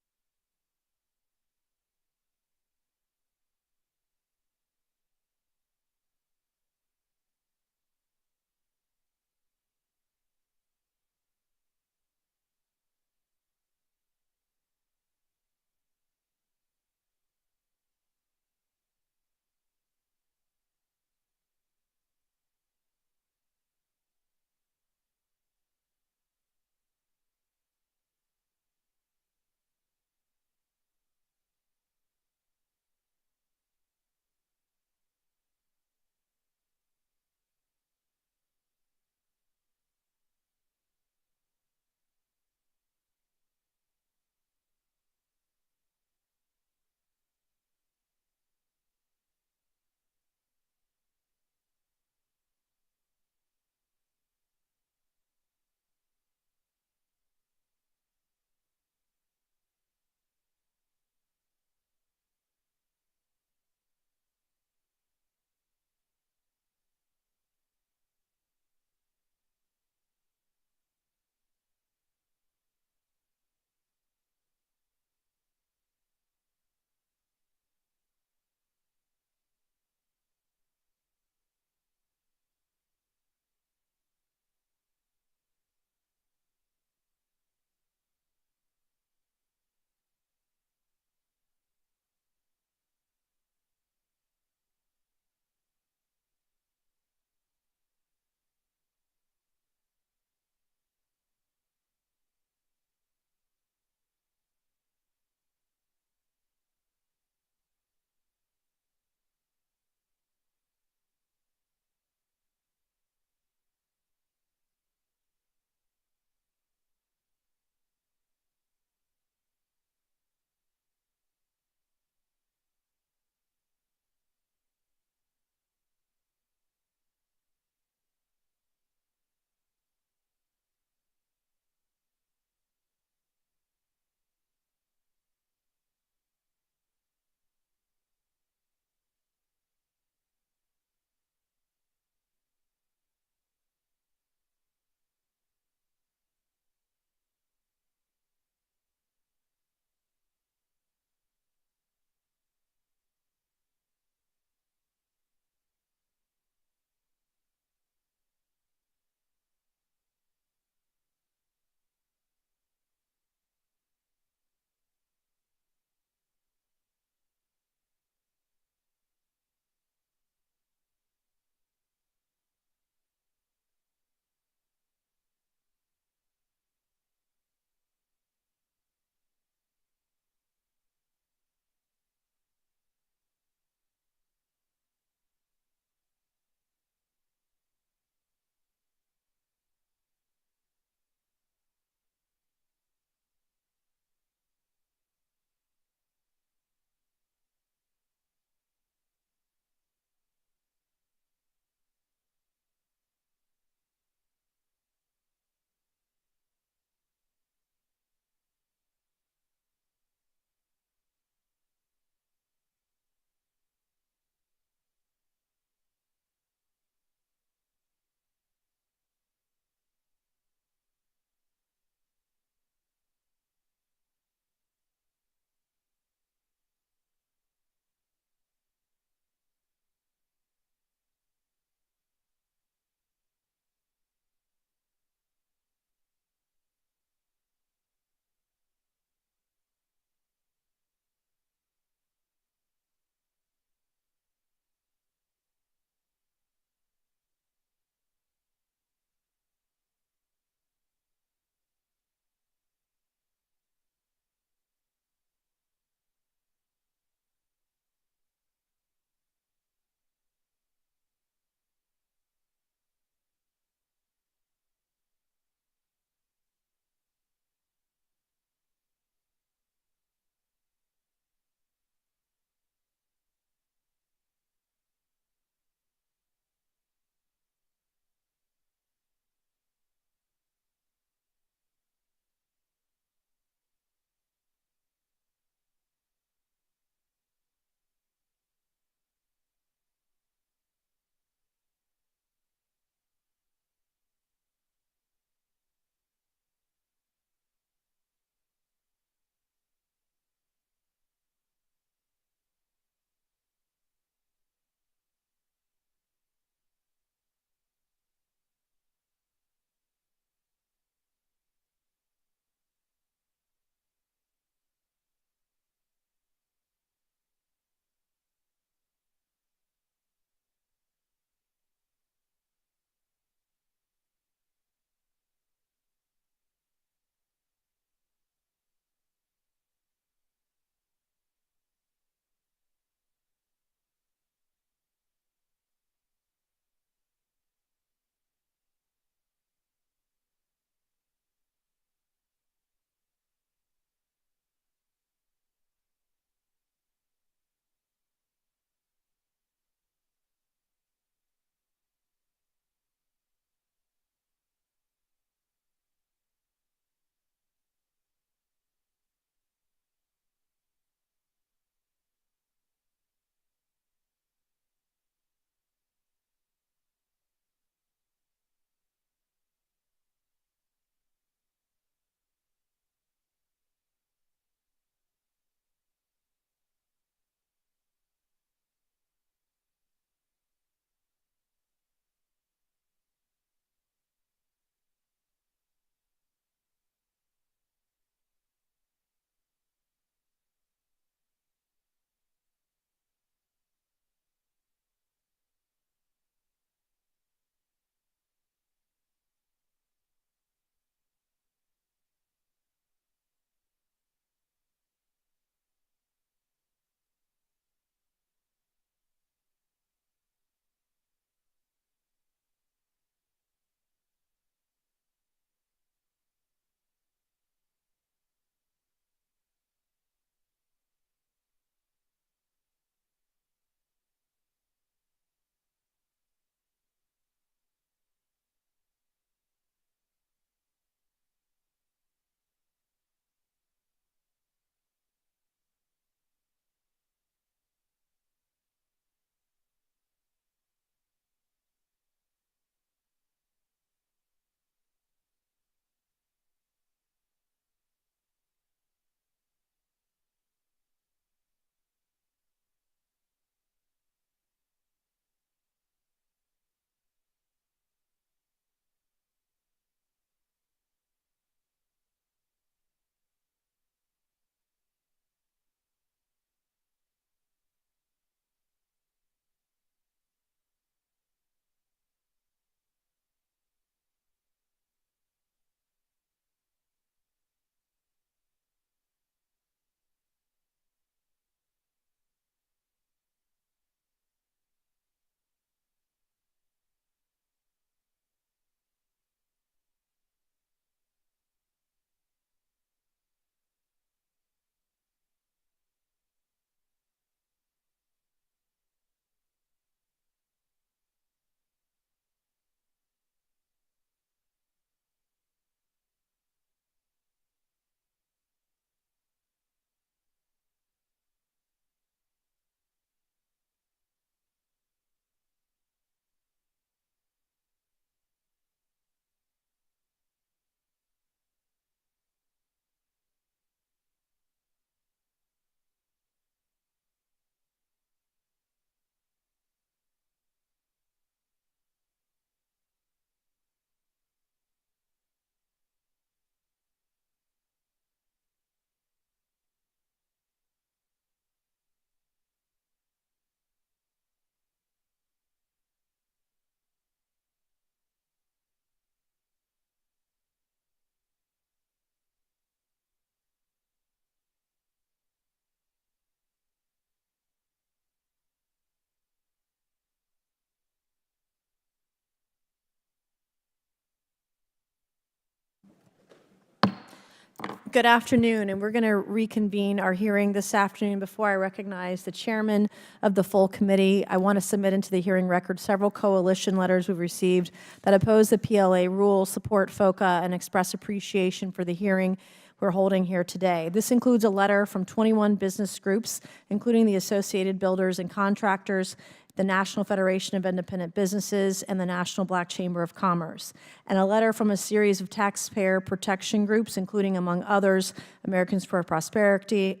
Good afternoon, and we're going to reconvene our hearing this afternoon. Before I recognize the chairman of the full committee, I want to submit into the hearing record several coalition letters we've received that oppose the PLA rule, support FOCA, and express appreciation for the hearing we're holding here today. This includes a letter from 21 business groups, including the Associated Builders and Contractors, the National Federation of Independent Businesses, and the National Black Chamber of Commerce, and a letter from a series of taxpayer protection groups, including, among others, Americans for Prosperity,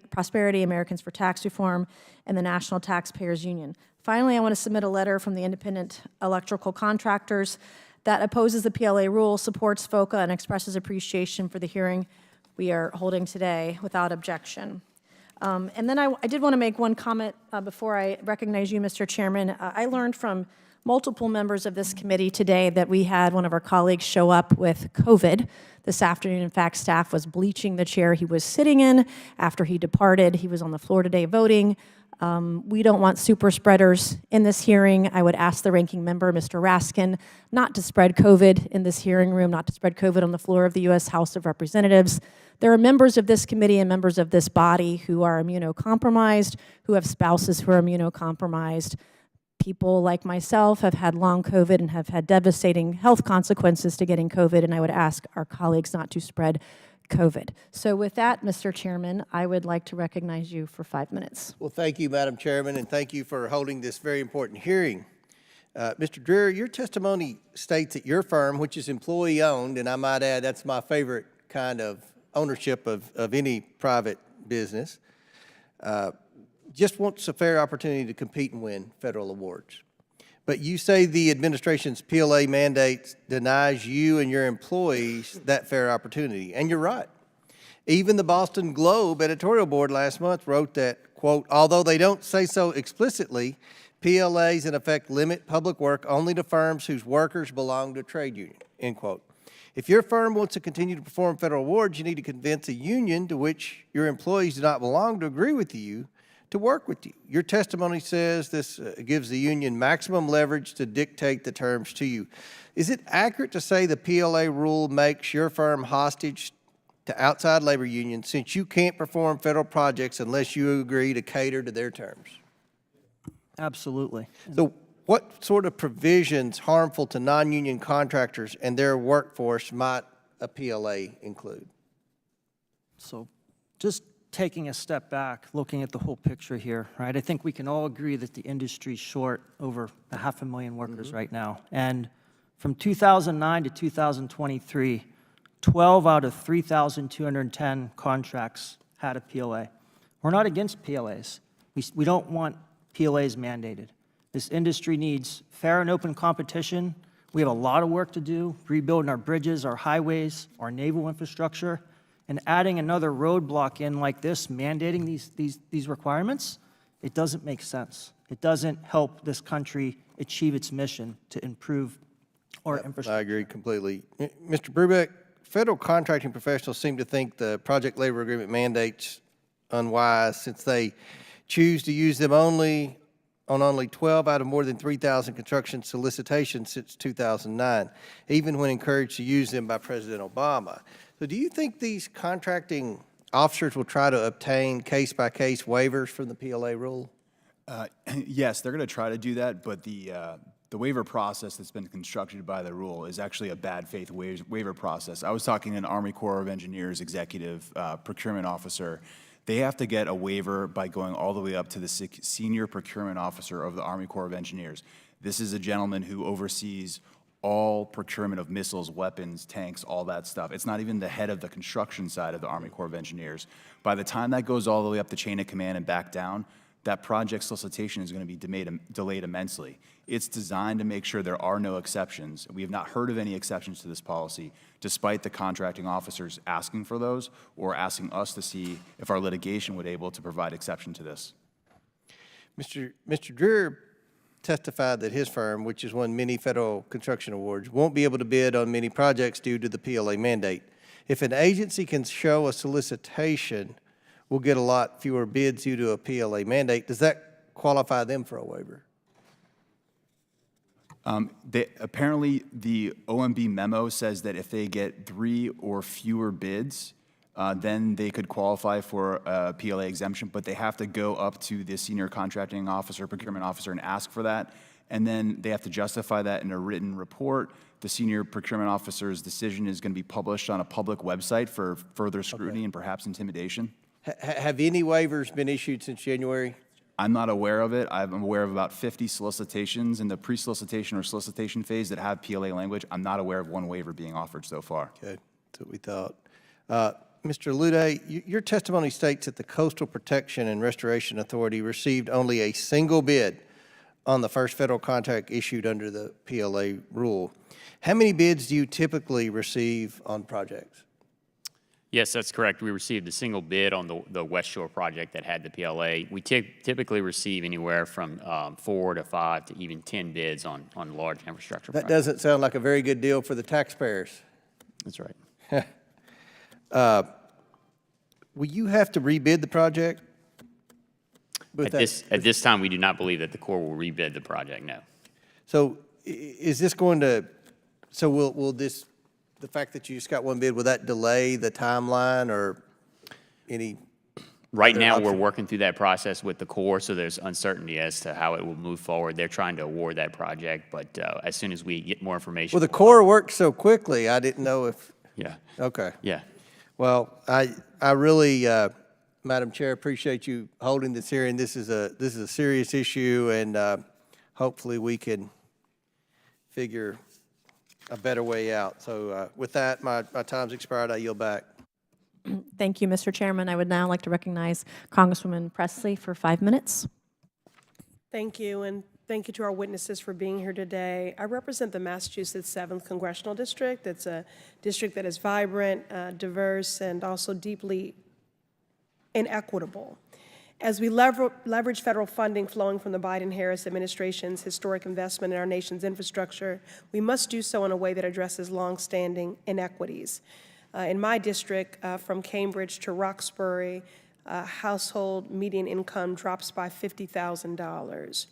Americans for Tax Reform, and the National Taxpayers Union. Finally, I want to submit a letter from the Independent Electrical Contractors that opposes the PLA rule, supports FOCA, and expresses appreciation for the hearing we are holding today without objection. And then I did want to make one comment before I recognize you, Mr. Chairman. I learned from multiple members of this committee today that we had one of our colleagues show up with COVID this afternoon. In fact, staff was bleaching the chair he was sitting in after he departed. He was on the floor today voting. We don't want super spreaders in this hearing. I would ask the ranking member, Mr. Raskin, not to spread COVID in this hearing room, not to spread COVID on the floor of the U.S. House of Representatives. There are members of this committee and members of this body who are immunocompromised, who have spouses who are immunocompromised. People like myself have had long COVID and have had devastating health consequences to getting COVID, and I would ask our colleagues not to spread COVID. So with that, Mr. Chairman, I would like to recognize you for 5 minutes. Well, thank you, Madam Chairman, and thank you for holding this very important hearing. Mr. Dreer, your testimony states that your firm, which is employee-owned, and I might add that's my favorite kind of ownership of any private business, just wants a fair opportunity to compete and win federal awards. But you say the administration's PLA mandate denies you and your employees that fair opportunity, and you're right. Even the Boston Globe editorial board last month wrote that, quote, although they don't say so explicitly, PLAs in effect limit public work only to firms whose workers belong to a trade union, end quote. If your firm wants to continue to perform federal awards, you need to convince a union to which your employees do not belong to agree with you to work with you. Your testimony says this gives the union maximum leverage to dictate the terms to you. Is it accurate to say the PLA rule makes your firm hostage to outside labor unions since you can't perform federal projects unless you agree to cater to their terms? Absolutely. So what sort of provisions harmful to non-union contractors and their workforce might a PLA include? So just taking a step back, looking at the whole picture here, right? I think we can all agree that the industry's short over 500,000 workers right now. And from 2009 to 2023, 12 out of 3,210 contracts had a PLA. We're not against PLAs. We don't want PLAs mandated. This industry needs fair and open competition. We have a lot of work to do, rebuilding our bridges, our highways, our naval infrastructure, and adding another roadblock in like this, mandating these requirements, it doesn't make sense. It doesn't help this country achieve its mission to improve our infrastructure. I agree completely. Mr. Brubeck, federal contracting professionals seem to think the project labor agreement mandate's unwise since they choose to use them only 12 out of more than 3,000 construction solicitations since 2009, even when encouraged to use them by President Obama. So do you think these contracting officers will try to obtain case-by-case waivers from the PLA rule? Yes, they're going to try to do that, but the waiver process that's been constructed by the rule is actually a bad faith waiver process. I was talking to an Army Corps of Engineers executive procurement officer. They have to get a waiver by going all the way up to the senior procurement officer of the Army Corps of Engineers. This is a gentleman who oversees all procurement of missiles, weapons, tanks, all that stuff. It's not even the head of the construction side of the Army Corps of Engineers. By the time that goes all the way up the chain of command and back down, that project solicitation is going to be delayed immensely. It's designed to make sure there are no exceptions. We have not heard of any exceptions to this policy, despite the contracting officers asking for those or asking us to see if our litigation would be able to provide exception to this. Mr. Dreer testified that his firm, which has won many federal construction awards, won't be able to bid on many projects due to the PLA mandate. If an agency can show a solicitation, we'll get a lot fewer bids due to a PLA mandate. Does that qualify them for a waiver? Apparently, the OMB memo says that if they get 3 or fewer bids, then they could qualify for a PLA exemption, but they have to go up to the senior contracting officer, procurement officer, and ask for that. And then they have to justify that in a written report. The senior procurement officer's decision is going to be published on a public website for further scrutiny and perhaps intimidation. Have any waivers been issued since January? I'm not aware of it. I'm aware of about 50 solicitations in the pre-solicitation or solicitation phase that have PLA language. I'm not aware of one waiver being offered so far. Good, that's what we thought. Mr. Luday, your testimony states that the Coastal Protection and Restoration Authority received only a single bid on the first federal contract issued under the PLA rule. How many bids do you typically receive on projects? Yes, that's correct. We received a single bid on the West Shore project that had the PLA. We typically receive anywhere from 4 to 5 to even 10 bids on large infrastructure That projects. doesn't sound like a very good deal for the taxpayers. That's right. Will you have to rebid the project? At this time, we do not believe that the Corps will rebid the project, no. So is this going to, so will this, the fact that you just got one bid, will that delay the timeline or any? Right now, option? we're working through that process with the Corps, so there's uncertainty as to how it will move forward. They're trying to award that project, but as soon as we get more information. Well, the Corps worked so quickly, I didn't know if, Yeah, okay. yeah. Well, I really, Madam Chair, appreciate you holding this hearing. This is a serious issue, and hopefully we can figure a better way out. So with that, my time's expired. I yield back. Thank you, Mr. Chairman. I would now like to recognize Congresswoman Pricey for 5 minutes. Thank you, and thank you to our witnesses for being here today. I represent the Massachusetts 7th Congressional District. It's a district that is vibrant, diverse, and also deeply inequitable. As we leverage federal funding flowing from the Biden-Harris administration's historic investment in our nation's infrastructure, we must do so in a way that addresses longstanding inequities. In my district, from Cambridge to Roxbury, household median income drops by $50,000.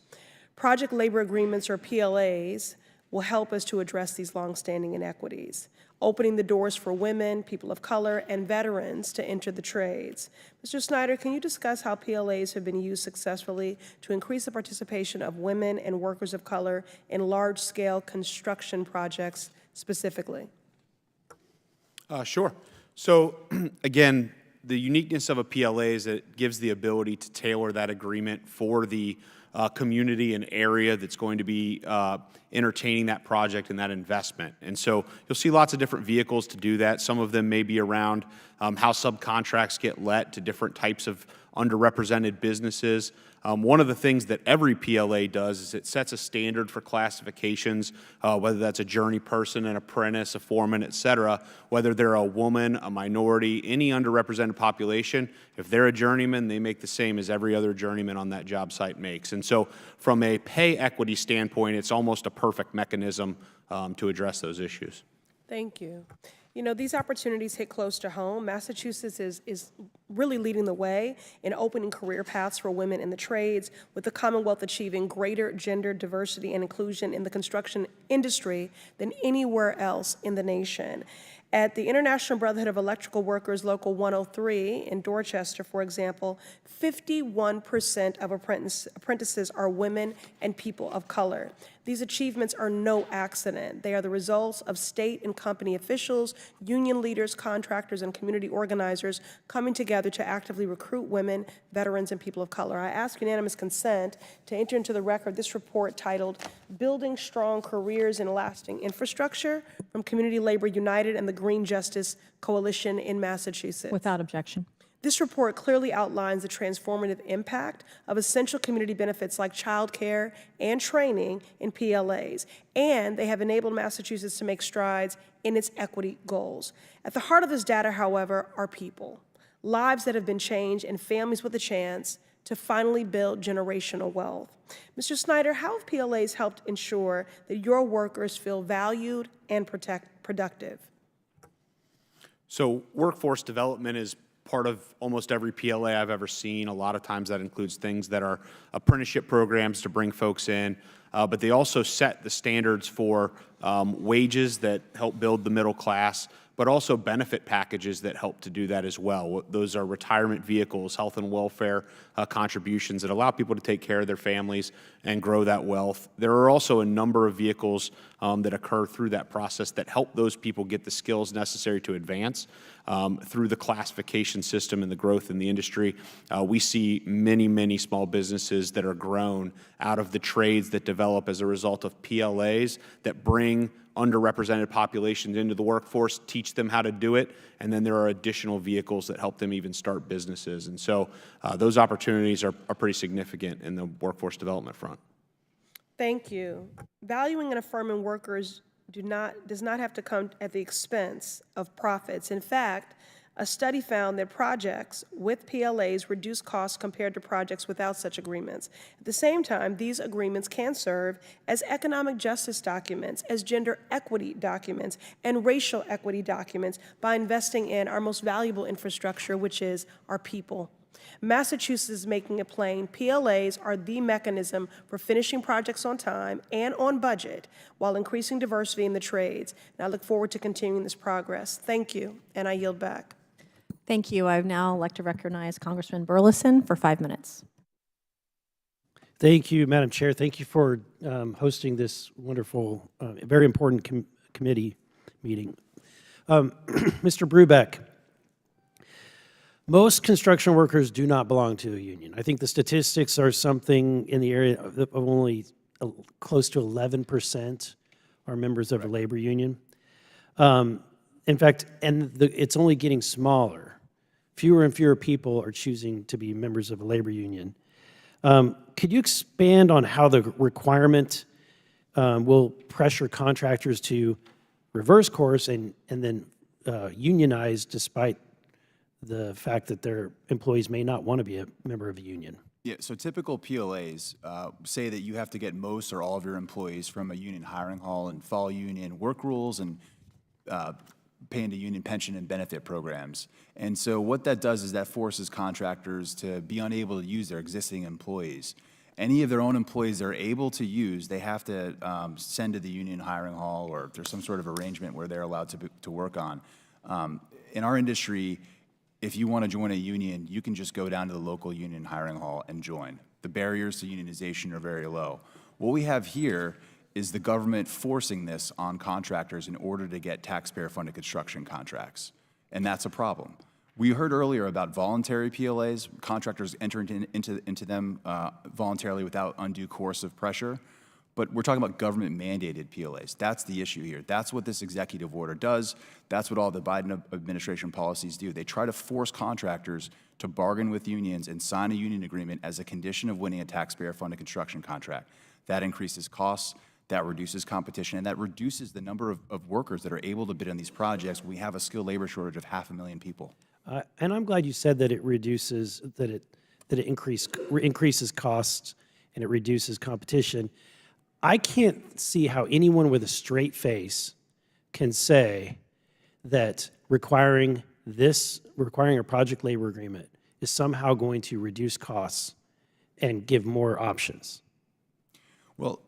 Project labor agreements, or PLAs, will help us to address these longstanding inequities, opening the doors for women, people of color, and veterans to enter the trades. Mr. Snyder, can you discuss how PLAs have been used successfully to increase the participation of women and workers of color in large-scale construction projects specifically? Sure. So again, the uniqueness of a PLA is that it gives the ability to tailor that agreement for the community and area that's going to be entertaining that project and that investment. And so you'll see lots of different vehicles to do that. Some of them may be around how subcontracts get let to different types of underrepresented businesses. One of the things that every PLA does is it sets a standard for classifications, whether that's a journey person, an apprentice, a foreman, et cetera, whether they're a woman, a minority, any underrepresented population. If they're a journeyman, they make the same as every other journeyman on that job site makes. And so from a pay equity standpoint, it's almost a perfect mechanism to address those issues. Thank you. You know, these opportunities hit close to home. Massachusetts is really leading the way in opening career paths for women in the trades, with the Commonwealth achieving greater gender diversity and inclusion in the construction industry than anywhere else in the nation. At the International Brotherhood of Electrical Workers Local 103 in Dorchester, for example, 51% of apprentices are women and people of color. These achievements are no accident. They are the results of state and company officials, union leaders, contractors, and community organizers coming together to actively recruit women, veterans, and people of color. I ask unanimous consent to enter into the record this report titled Building Strong Careers in Lasting Infrastructure from Community Labor United and the Green Justice Coalition in Massachusetts. Without objection. This report clearly outlines the transformative impact of essential community benefits like child care and training in PLAs, and they have enabled Massachusetts to make strides in its equity goals. At the heart of this data, however, are people, lives that have been changed, and families with a chance to finally build generational wealth. Mr. Snyder, how have PLAs helped ensure that your workers feel valued and productive? So workforce development is part of almost every PLA I've ever seen. A lot of times that includes things that are apprenticeship programs to bring folks in, but they also set the standards for wages that help build the middle class, but also benefit packages that help to do that as well. Those are retirement vehicles, health and welfare contributions that allow people to take care of their families and grow that wealth. There are also a number of vehicles that occur through that process that help those people get the skills necessary to advance. Through the classification system and the growth in the industry, we see many, many small businesses that are grown out of the trades that develop as a result of PLAs that bring underrepresented populations into the workforce, teach them how to do it, and then there are additional vehicles that help them even start businesses. And so those opportunities are pretty significant in the workforce development front. Thank you. Valuing and affirming workers does not have to come at the expense of profits. In fact, a study found that projects with PLAs reduce costs compared to projects without such agreements. At the same time, these agreements can serve as economic justice documents, as gender equity documents, and racial equity documents by investing in our most valuable infrastructure, which is our people. Massachusetts is making it plain PLAs are the mechanism for finishing projects on time and on budget while increasing diversity in the trades. And I look forward to continuing this progress. Thank you, and I yield back. Thank you. I would now like to recognize Congressman Burleson for 5 minutes. Thank you, Madam Chair. Thank you for hosting this wonderful, very important committee meeting. Mr. Brubeck, most construction workers do not belong to a union. I think the statistics are something in the area of only close to 11% are members of a labor union. In fact, it's only getting smaller. Fewer and fewer people are choosing to be members of a labor union. Could you expand on how the requirement will pressure contractors to reverse course and then unionize despite the fact that their employees may not want to be a member of a union? Yeah, so typical PLAs say that you have to get most or all of your employees from a union hiring hall and follow union work rules and pay into union pension and benefit programs. And so what that does is that forces contractors to be unable to use their existing employees. Any of their own employees they're able to use, they have to send to the union hiring hall, or there's some sort of arrangement where they're allowed to work on. In our industry, if you want to join a union, you can just go down to the local union hiring hall and join. The barriers to unionization are very low. What we have here is the government forcing this on contractors in order to get taxpayer-funded construction contracts, and that's a problem. We heard earlier about voluntary PLAs, contractors entering into them voluntarily without undue coercive pressure, but we're talking about government-mandated PLAs. That's the issue here. That's what this executive order does. That's what all the Biden administration policies do. They try to force contractors to bargain with unions and sign a union agreement as a condition of winning a taxpayer-funded construction contract. That increases costs, that reduces competition, and that reduces the number of workers that are able to bid on these projects. We have a skilled labor shortage of 500,000 people. And I'm glad you said that it reduces, that it increases costs and it reduces competition. I can't see how anyone with a straight face can say that requiring a project labor agreement is somehow going to reduce costs and give more options. Well,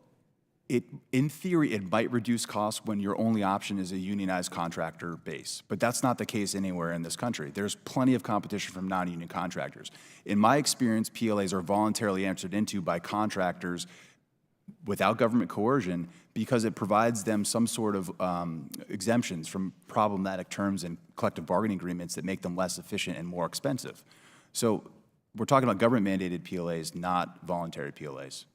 in theory, it might reduce costs when your only option is a unionized contractor base, but that's not the case anywhere in this country. There's plenty of competition from non-union contractors. In my experience, PLAs are voluntarily entered into by contractors without government coercion because it provides them some sort of exemptions from problematic terms in collective bargaining agreements that make them less efficient and more expensive. So we're talking about government-mandated PLAs, not voluntary PLAs.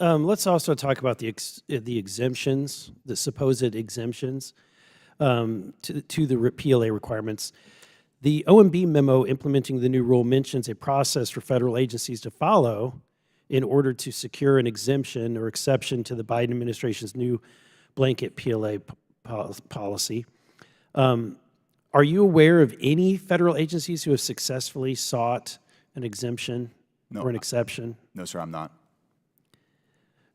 Let's also talk about the exemptions, the supposed exemptions to the PLA requirements. The OMB memo implementing the new rule mentions a process for federal agencies to follow in order to secure an exemption or exception to the Biden administration's new blanket PLA policy. Are you aware of any federal agencies who have successfully sought an exemption or an exception? No, sir, I'm not.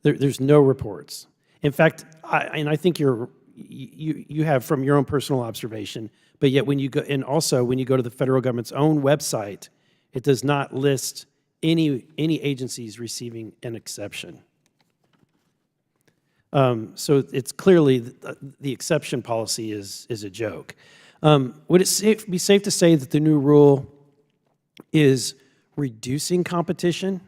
There's no reports. In fact, I think you have from your own personal observation, but yet when you go, and also when you go to the federal government's own website, it does not list any agencies receiving an exception. So it's clearly the exception policy is a joke. Would it be safe to say that the new rule is reducing competition,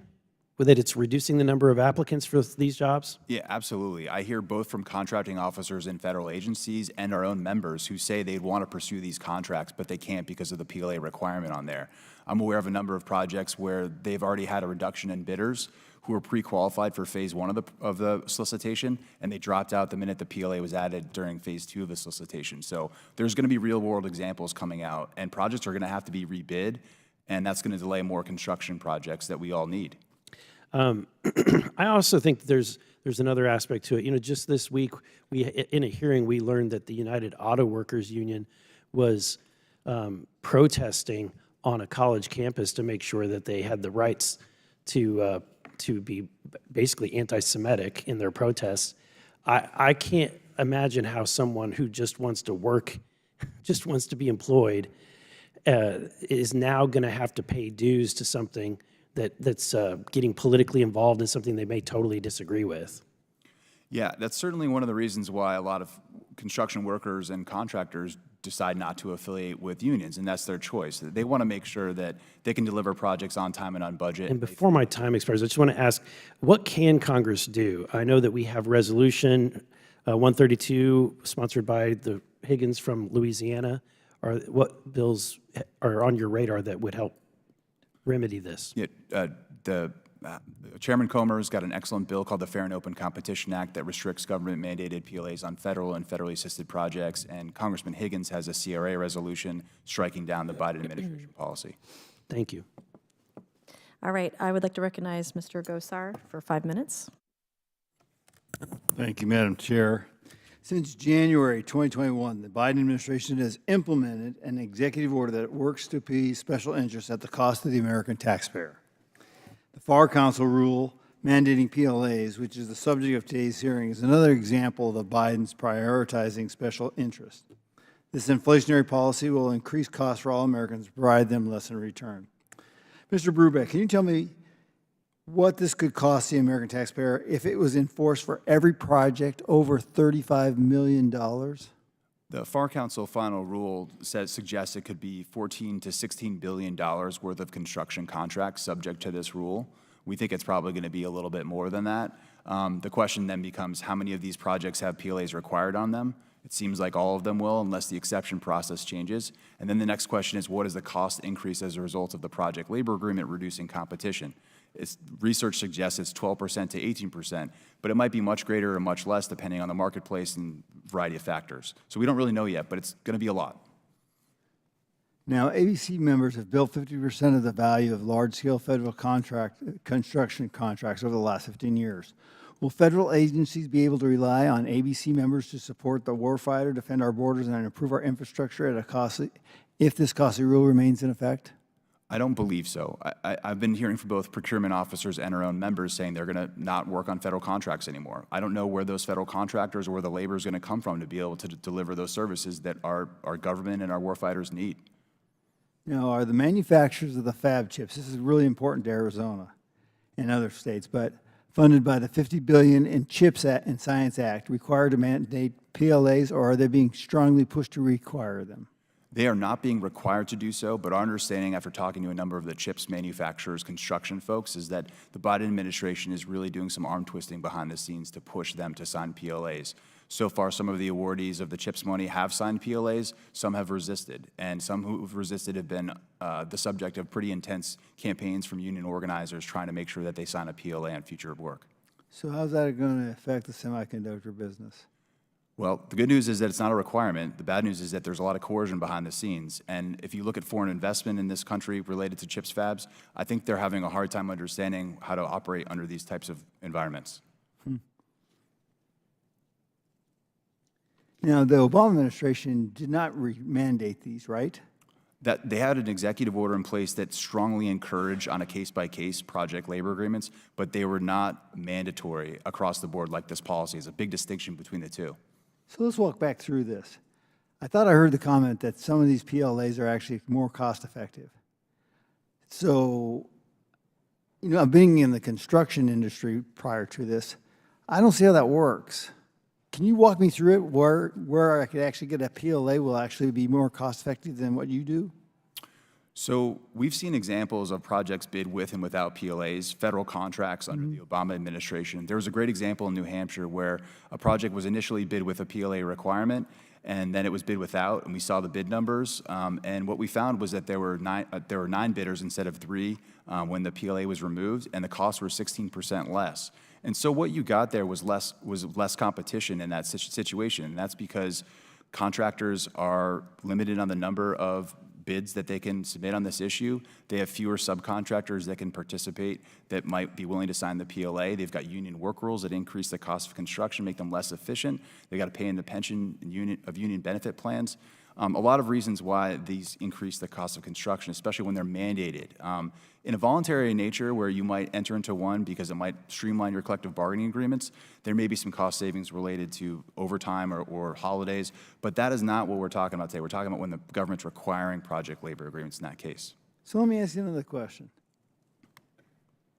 that it's reducing the number of applicants for these jobs? Yeah, absolutely. I hear both from contracting officers in federal agencies and our own members who say they'd want to pursue these contracts, but they can't because of the PLA requirement on there. I'm aware of a number of projects where they've already had a reduction in bidders who were pre-qualified for phase 1 of the solicitation, and they dropped out the minute the PLA was added during phase 2 of the solicitation. So there's going to be real-world examples coming out, and projects are going to have to be rebid, and that's going to delay more construction projects that we all need. I also think there's another aspect to it. You know, just this week, in a hearing, we learned that the United Auto Workers Union was protesting on a college campus to make sure that they had the rights to be basically anti-Semitic in their protests. I can't imagine how someone who just wants to work, just wants to be employed, is now going to have to pay dues to something that's getting politically involved in something they may totally disagree with. Yeah, that's certainly one of the reasons why a lot of construction workers and contractors decide not to affiliate with unions, and that's their choice. They want to make sure that they can deliver projects on time and on budget. And before my time expires, I just want to ask, what can Congress do? I know that we have Resolution 132, sponsored by the Higgins from Louisiana. What bills are on your radar that would help remedy this? Yeah, Chairman Comer's got an excellent bill called the Fair and Open Competition Act that restricts government-mandated PLAs on federal and federally assisted projects, and Congressman Higgins has a CRA resolution striking down the Biden administration policy. Thank you. All right, I would like to recognize Mr. Gosar for 5 minutes. Thank you, Madam Chair. Since January 2021, the Biden administration has implemented an executive order that works to appease special interests at the cost of the American taxpayer. The FAR Council rule mandating PLAs, which is the subject of today's hearing, is another example of Biden's prioritizing special interests. This inflationary policy will increase costs for all Americans and provide them less in return. Mr. Brubeck, can you tell me what this could cost the American taxpayer if it was enforced for every project over $35 million? The FAR Council final rule suggests it could be $14 to $16 billion worth of construction contracts subject to this rule. We think it's probably going to be a little bit more than that. The question then becomes, how many of these projects have PLAs required on them? It seems like all of them will, unless the exception process changes. And then the next question is, what is the cost increase as a result of the project labor agreement reducing competition? Research suggests it's 12% to 18%, but it might be much greater or much less depending on the marketplace and variety of factors. So we don't really know yet, but it's going to be a lot. Now, ABC members have built 50% of the value of large-scale federal construction contracts over the last 15 years. Will federal agencies be able to rely on ABC members to support the warfighter, defend our borders, and improve our infrastructure at a costly, if this costly rule remains in effect? I don't believe so. I've been hearing from both procurement officers and our own members saying they're going to not work on federal contracts anymore. I don't know where those federal contractors or where the labor is going to come from to be able to deliver those services that our government and our warfighters need. Now, are the manufacturers of the fab chips, this is really important to Arizona and other states, but funded by the $50 billion in CHIPS and Science Act, required to mandate PLAs, or are they being strongly pushed to require them? They are not being required to do so, but our understanding after talking to a number of the chips manufacturers, construction folks, is that the Biden administration is really doing some arm twisting behind the scenes to push them to sign PLAs. So far, some of the awardees of the CHIPS money have signed PLAs, some have resisted, and some who have resisted have been the subject of pretty intense campaigns from union organizers trying to make sure that they sign a PLA on future work. So how's that going to affect the semiconductor business? Well, the good news is that it's not a requirement. The bad news is that there's a lot of coercion behind the scenes. And if you look at foreign investment in this country related to CHIPS fabs, I think they're having a hard time understanding how to operate under these types of environments. Now, the Obama administration did not mandate these, right? That they had an executive order in place that strongly encouraged on a case-by-case project labor agreements, but they were not mandatory across the board like this policy. There's a big distinction between the two. So let's walk back through this. I thought I heard the comment that some of these PLAs are actually more cost-effective. So, you know, being in the construction industry prior to this, I don't see how that works. Can you walk me through it where I could actually get a PLA will actually be more cost-effective than what you do? So we've seen examples of projects bid with and without PLAs, federal contracts under the Obama administration. There was a great example in New Hampshire where a project was initially bid with a PLA requirement, and then it was bid without, and we saw the bid numbers. And what we found was that there were nine bidders instead of 3 when the PLA was removed, and the costs were 16% less. And so what you got there was less competition in that situation, and that's because contractors are limited on the number of bids that they can submit on this issue. They have fewer subcontractors that can participate that might be willing to sign the PLA. They've got union work rules that increase the cost of construction, make them less efficient. They got to pay in the pension and union benefit plans. A lot of reasons why these increase the cost of construction, especially when they're mandated. In a voluntary nature, where you might enter into one because it might streamline your collective bargaining agreements, there may be some cost savings related to overtime or holidays, but that is not what we're talking about today. We're talking about when the government's requiring project labor agreements in that case. So let me ask you another question.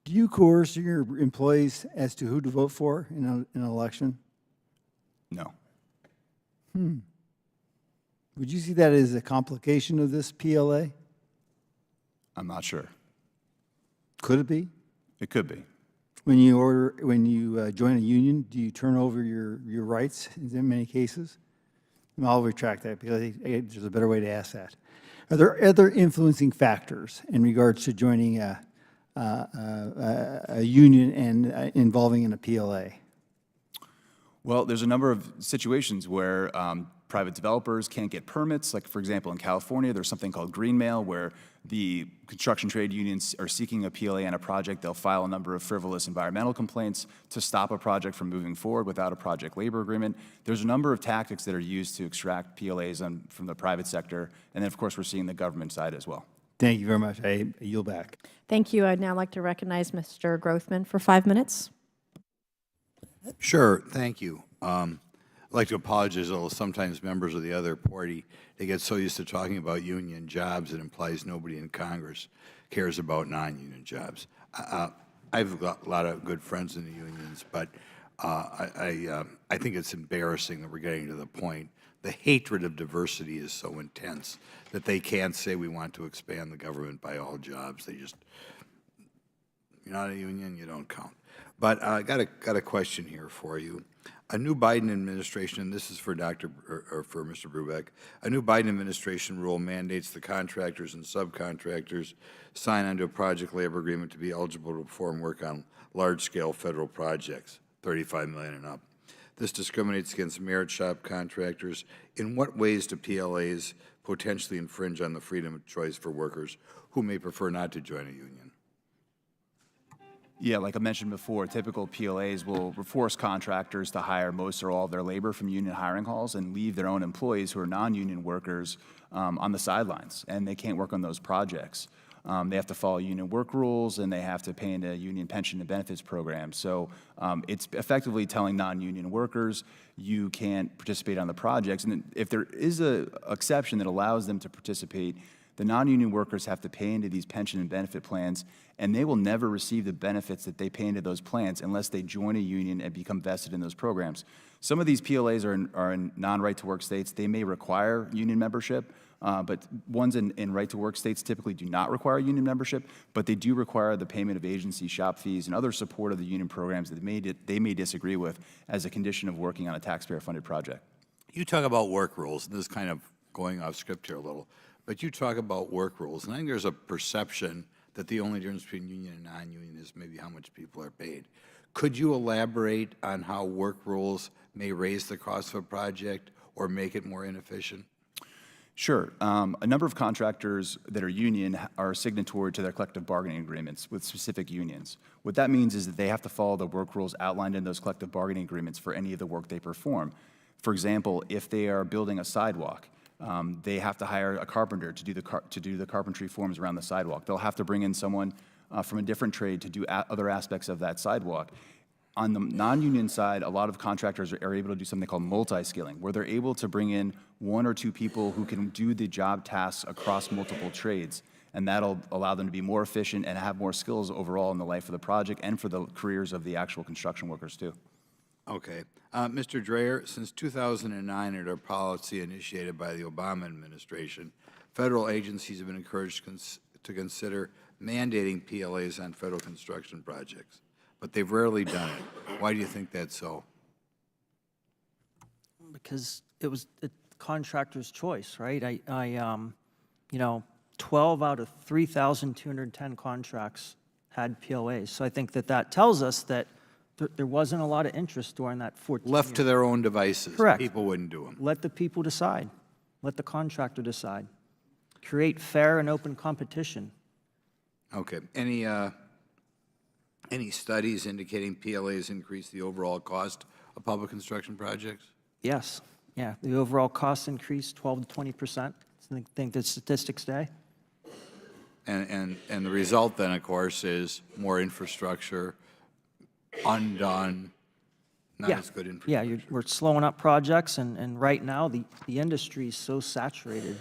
Do you coerce your employees as to who to vote for in an election? No. Would you see that as a complication of this PLA? I'm not sure. Could it be? It could be. When you join a union, do you turn over your rights in many cases? And I'll retract that because there's a better way to ask that. Are there other influencing factors in regards to joining a union and involving in a PLA? Well, there's a number of situations where private developers can't get permits. Like, for example, in California, there's something called green mail, where the construction trade unions are seeking a PLA on a project. They'll file a number of frivolous environmental complaints to stop a project from moving forward without a project labor agreement. There's a number of tactics that are used to extract PLAs from the private sector. And then, of course, we're seeing the government side as well. Thank you very much. I yield back. Thank you. I'd now like to recognize Mr. Grothman for 5 minutes. Sure, thank you. I'd like to apologize, although sometimes members of the other party, they get so used to talking about union jobs, it implies nobody in Congress cares about non-union jobs. I've got a lot of good friends in the unions, but I think it's embarrassing that we're getting to the point. The hatred of diversity is so intense that they can't say we want to expand the government by all jobs. They just, you're not a union, you don't count. But I got a question here for you. A new Biden administration, and this is for for Mr. Brubeck, a new Biden administration rule mandates the contractors and subcontractors sign onto a project labor agreement to be eligible to perform work on large-scale federal projects, $35 million and up. This discriminates against merit shop contractors. In what ways do PLAs potentially infringe on the freedom of choice for workers who may prefer not to join a union? Yeah, like I mentioned before, typical PLAs will force contractors to hire most or all of their labor from union hiring halls and leave their own employees who are non-union workers on the sidelines, and they can't work on those projects. They have to follow union work rules, and they have to pay into union pension and benefits programs. So it's effectively telling non-union workers, you can't participate on the projects. And if there is an exception that allows them to participate, the non-union workers have to pay into these pension and benefit plans, and they will never receive the benefits that they pay into those plans unless they join a union and become vested in those programs. Some of these PLAs are in non-right-to-work states. They may require union membership, but ones in right-to-work states typically do not require union membership, but they do require the payment of agency shop fees and other support of the union programs that they may disagree with as a condition of working on a taxpayer-funded project. You talk about work rules, and this is kind of going off script here a little, but you talk about work rules, and I think there's a perception that the only difference between union and non-union is maybe how much people are paid. Could you elaborate on how work rules may raise the cost of a project or make it more inefficient? Sure. A number of contractors that are union are signatory to their collective bargaining agreements with specific unions. What that means is that they have to follow the work rules outlined in those collective bargaining agreements for any of the work they perform. For example, if they are building a sidewalk, they have to hire a carpenter to do the carpentry forms around the sidewalk. They'll have to bring in someone from a different trade to do other aspects of that sidewalk. On the non-union side, a lot of contractors are able to do something called multi-skilling, where they're able to bring in 1 or 2 people who can do the job tasks across multiple trades, and that'll allow them to be more efficient and have more skills overall in the life of the project and for the careers of the actual construction workers too. Okay. Mr. Dreyer, since 2009, under a policy initiated by the Obama administration, federal agencies have been encouraged to consider mandating PLAs on federal construction projects, but they've rarely done it. Why do you think that's so? Because it was the contractor's choice, right? You know, 12 out of 3,210 contracts had PLAs. So I think that tells us that there wasn't a lot of interest during that 14 Left to their own devices. Correct. People wouldn't do them. Let the people decide. Let the contractor decide. Create fair and open competition. Okay. Any studies indicating PLAs increase the overall cost of public construction projects? Yes, yeah. The overall cost increased 12 to 20%. I think the statistics say. And the result then, of course, is more infrastructure, undone, not as good infrastructure. Yeah, we're slowing up projects, and right now, the industry is so saturated.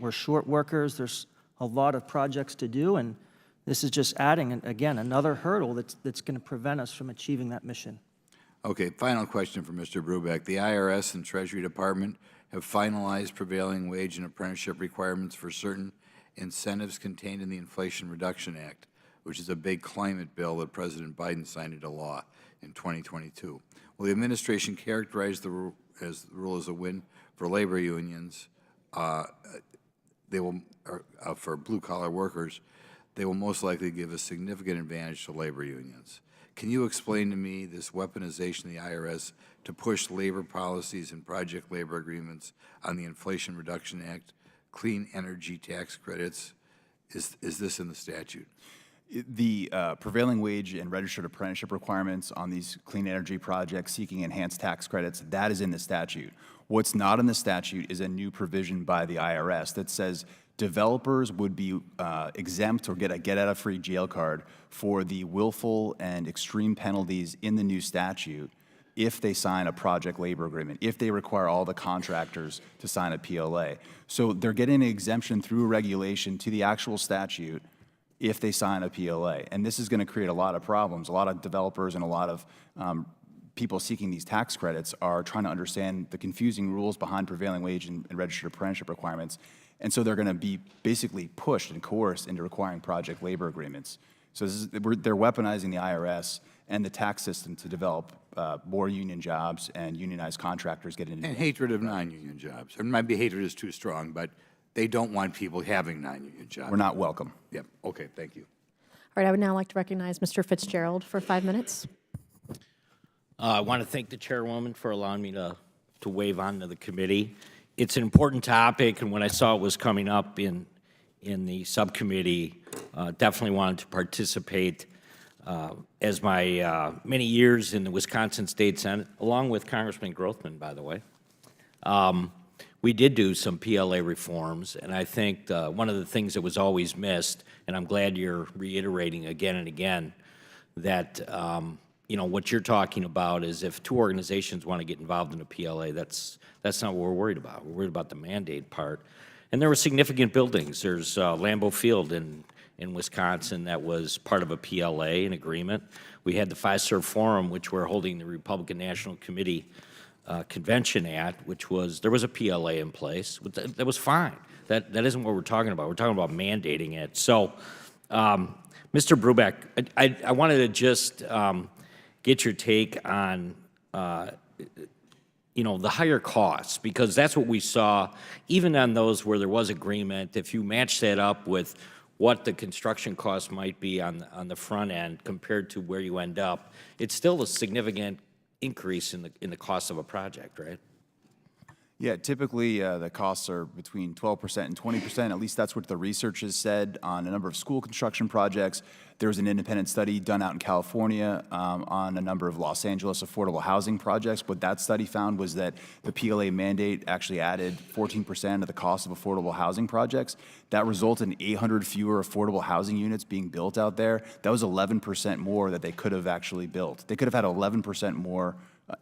We're short workers, there's a lot of projects to do, and this is just adding, again, another hurdle that's going to prevent us from achieving that mission. Okay, final question for Mr. Brubeck. The IRS and Treasury Department have finalized prevailing wage and apprenticeship requirements for certain incentives contained in the Inflation Reduction Act, which is a big climate bill that President Biden signed into law in 2022. Will the administration characterize the rule as a win for labor unions? They will, for blue-collar workers, they will most likely give a significant advantage to labor unions. Can you explain to me this weaponization of the IRS to push labor policies and project labor agreements on the Inflation Reduction Act, clean energy tax credits? Is this in the statute? The prevailing wage and registered apprenticeship requirements on these clean energy projects seeking enhanced tax credits, that is in the statute. What's not in the statute is a new provision by the IRS that says developers would be exempt or get a get-out-of-free jail card for the willful and extreme penalties in the new statute if they sign a project labor agreement, if they require all the contractors to sign a PLA. So they're getting an exemption through regulation to the actual statute if they sign a PLA. And this is going to create a lot of problems. A lot of developers and a lot of people seeking these tax credits are trying to understand the confusing rules behind prevailing wage and registered apprenticeship requirements. And so they're going to be basically pushed and coerced into requiring project labor agreements. So they're weaponizing the IRS and the tax system to develop more union jobs and unionized contractors get into And hatred of non-union jobs. Or maybe hatred is too strong, but they don't want people having non-union jobs. We're not welcome. Yep. Okay, thank you. All right, I would now like to recognize Mr. Fitzgerald for 5 minutes. I want to thank the chairwoman for allowing me to wave on to the committee. It's an important topic, and when I saw it was coming up in the subcommittee, definitely wanted to participate. As my many years in the Wisconsin State Senate, along with Congressman Grothman, by the way, we did do some PLA reforms, and I think one of the things that was always missed, and I'm glad you're reiterating again and again, that you know, what you're talking about is if two organizations want to get involved in a PLA, that's not what we're worried about. We're worried about the mandate part. And there were significant buildings. There's Lambeau Field in Wisconsin that was part of a PLA, an agreement. We had the Fiserv Forum, which we're holding the Republican National Committee convention at, which was, there was a PLA in place. That was fine. That isn't what we're talking about. We're talking about mandating it. So, Mr. Brubeck, I wanted to just get your take on, you know, the higher costs, because that's what we saw, even on those where there was agreement. If you match that up with what the construction cost might be on the front end compared to where you end up, it's still a significant increase in the cost of a project, right? Yeah, typically the costs are between 12% and 20%. At least that's what the research has said on a number of school construction projects. There was an independent study done out in California on a number of Los Angeles affordable housing projects. What that study found was that the PLA mandate actually added 14% of the cost of affordable housing projects. That resulted in 800 fewer affordable housing units being built out there. That was 11% more that they could have actually built. They could have had 11% more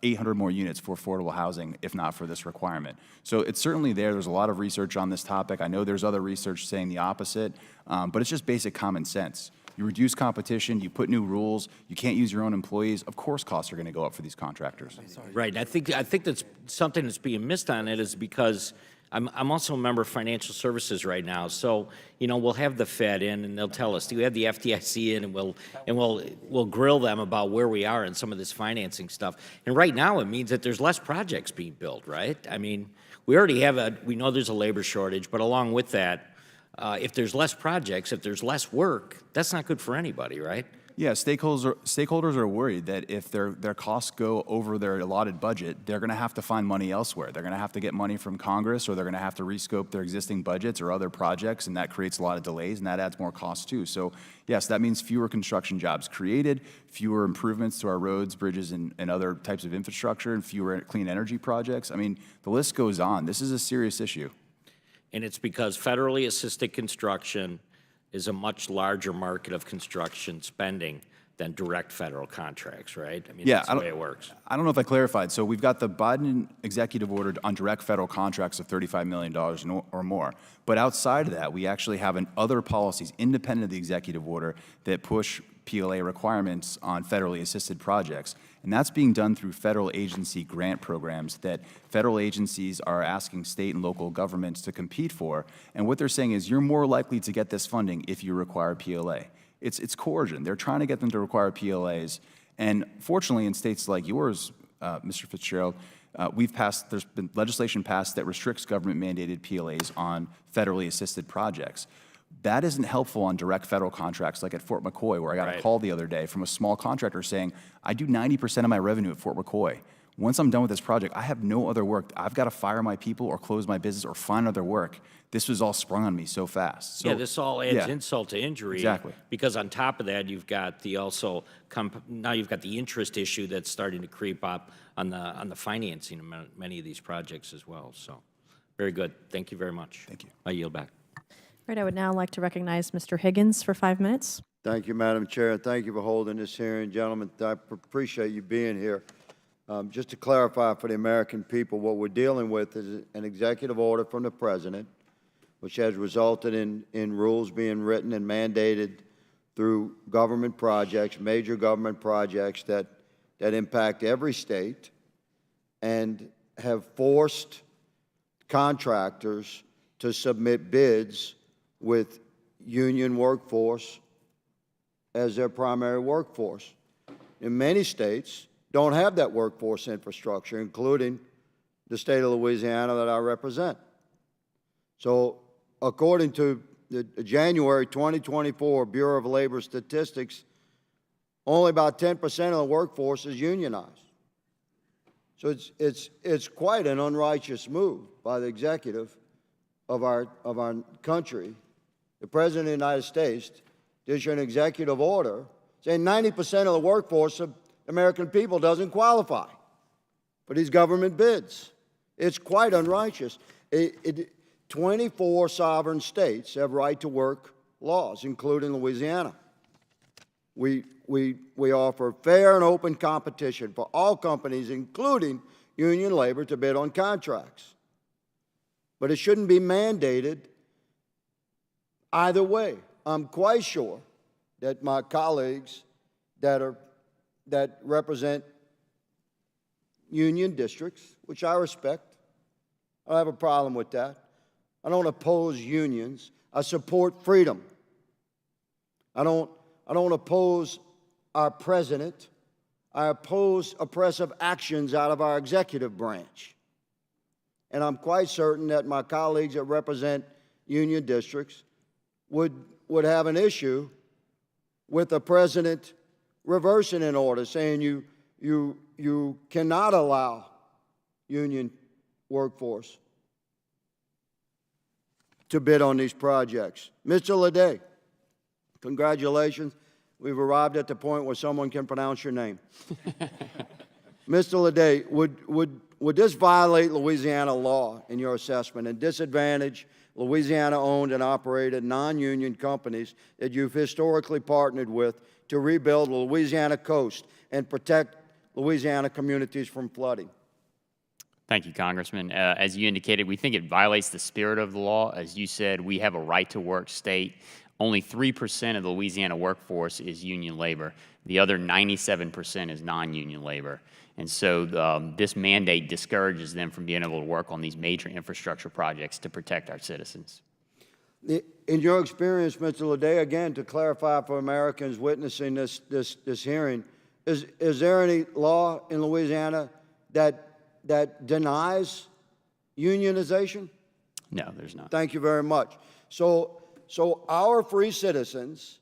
800 more units for affordable housing if not for this requirement. So it's certainly there. There's a lot of research on this topic. I know there's other research saying the opposite, but it's just basic common sense. You reduce competition, you put new rules, you can't use your own employees. Of course, costs are going to go up for these contractors. Right. I think that's something that's being missed on it is because I'm also a member of financial services right now. So, you know, we'll have the Fed in and they'll tell us, do we have the FDIC in, and we'll grill them about where we are in some of this financing stuff. And right now it means that there's less projects being built, right? I mean, we already have we know there's a labor shortage, but along with that, if there's less projects, if there's less work, that's not good for anybody, right? Yeah, stakeholders are worried that if their costs go over their allotted budget, they're going to have to find money elsewhere. They're going to have to get money from Congress, or they're going to have to rescope their existing budgets or other projects, and that creates a lot of delays, and that adds more costs too. So yes, that means fewer construction jobs created, fewer improvements to our roads, bridges, and other types of infrastructure, and fewer clean energy projects. I mean, the list goes on. This is a serious issue. And it's because federally assisted construction is a much larger market of construction spending than direct federal contracts, right? I mean, Yeah, that's the way it works. I don't know if I clarified. So we've got the Biden executive order on direct federal contracts of $35 million or more. But outside of that, we actually have other policies independent of the executive order that push PLA requirements on federally assisted projects. And that's being done through federal agency grant programs that federal agencies are asking state and local governments to compete for. And what they're saying is you're more likely to get this funding if you require PLA. It's coercion. They're trying to get them to require PLAs. And fortunately, in states like yours, Mr. Fitzgerald, there's been legislation passed that restricts government-mandated PLAs on federally assisted projects. That isn't helpful on direct federal contracts like at Fort McCoy, where I got a call the other day from a small contractor saying, I do 90% of my revenue at Fort McCoy. Once I'm done with this project, I have no other work. I've got to fire my people or close my business or find other work. This was all sprung on me so fast. So, yeah, this all adds insult to injury. Exactly. Because on top of that, you've got now you've got the interest issue that's starting to creep up on the financing of many of these projects as well. So, very good. Thank you very much. Thank you. I yield back. Right, I would now like to recognize Mr. Higgins for 5 minutes. Thank you, Madam Chair, and thank you for holding this hearing. Gentlemen, I appreciate you being here. Just to clarify for the American people, what we're dealing with is an executive order from the President, which has resulted in rules being written and mandated through government projects, major government projects that impact every state, and have forced contractors to submit bids with union workforce as their primary workforce. In many states, don't have that workforce infrastructure, including the state of Louisiana that I represent. So according to the January 2024 Bureau of Labor Statistics, only about 10% of the workforce is unionized. So it's quite an unrighteous move by the executive of our country. The President of the United States issued an executive order saying 90% of the workforce of American people doesn't qualify for these government bids. It's quite unrighteous. 24 sovereign states have right-to-work laws, including Louisiana. We offer fair and open competition for all companies, including union labor, to bid on contracts. But it shouldn't be mandated either way. I'm quite sure that my colleagues that represent union districts, which I respect, I don't have a problem with that. I don't oppose unions. I support freedom. I don't oppose our president. I oppose oppressive actions out of our executive branch. And I'm quite certain that my colleagues that represent union districts would have an issue with the president reversing an order saying you cannot allow union workforce to bid on these projects. Mr. Ledet, congratulations. We've arrived at the point where someone can pronounce your name. Mr. Ledet, would this violate Louisiana law in your assessment and disadvantage Louisiana-owned and operated non-union companies that you've historically partnered with to rebuild the Louisiana coast and protect Louisiana communities from flooding? Thank you, Congressman. As you indicated, we think it violates the spirit of the law. As you said, we have a right-to-work state. Only 3% of the Louisiana workforce is union labor. The other 97% is non-union labor. And so this mandate discourages them from being able to work on these major infrastructure projects to protect our citizens. In your experience, Mr. Leday, again, to clarify for Americans witnessing this hearing, is there any law in Louisiana that denies unionization? No, there's not. Thank you very much. So our free citizens,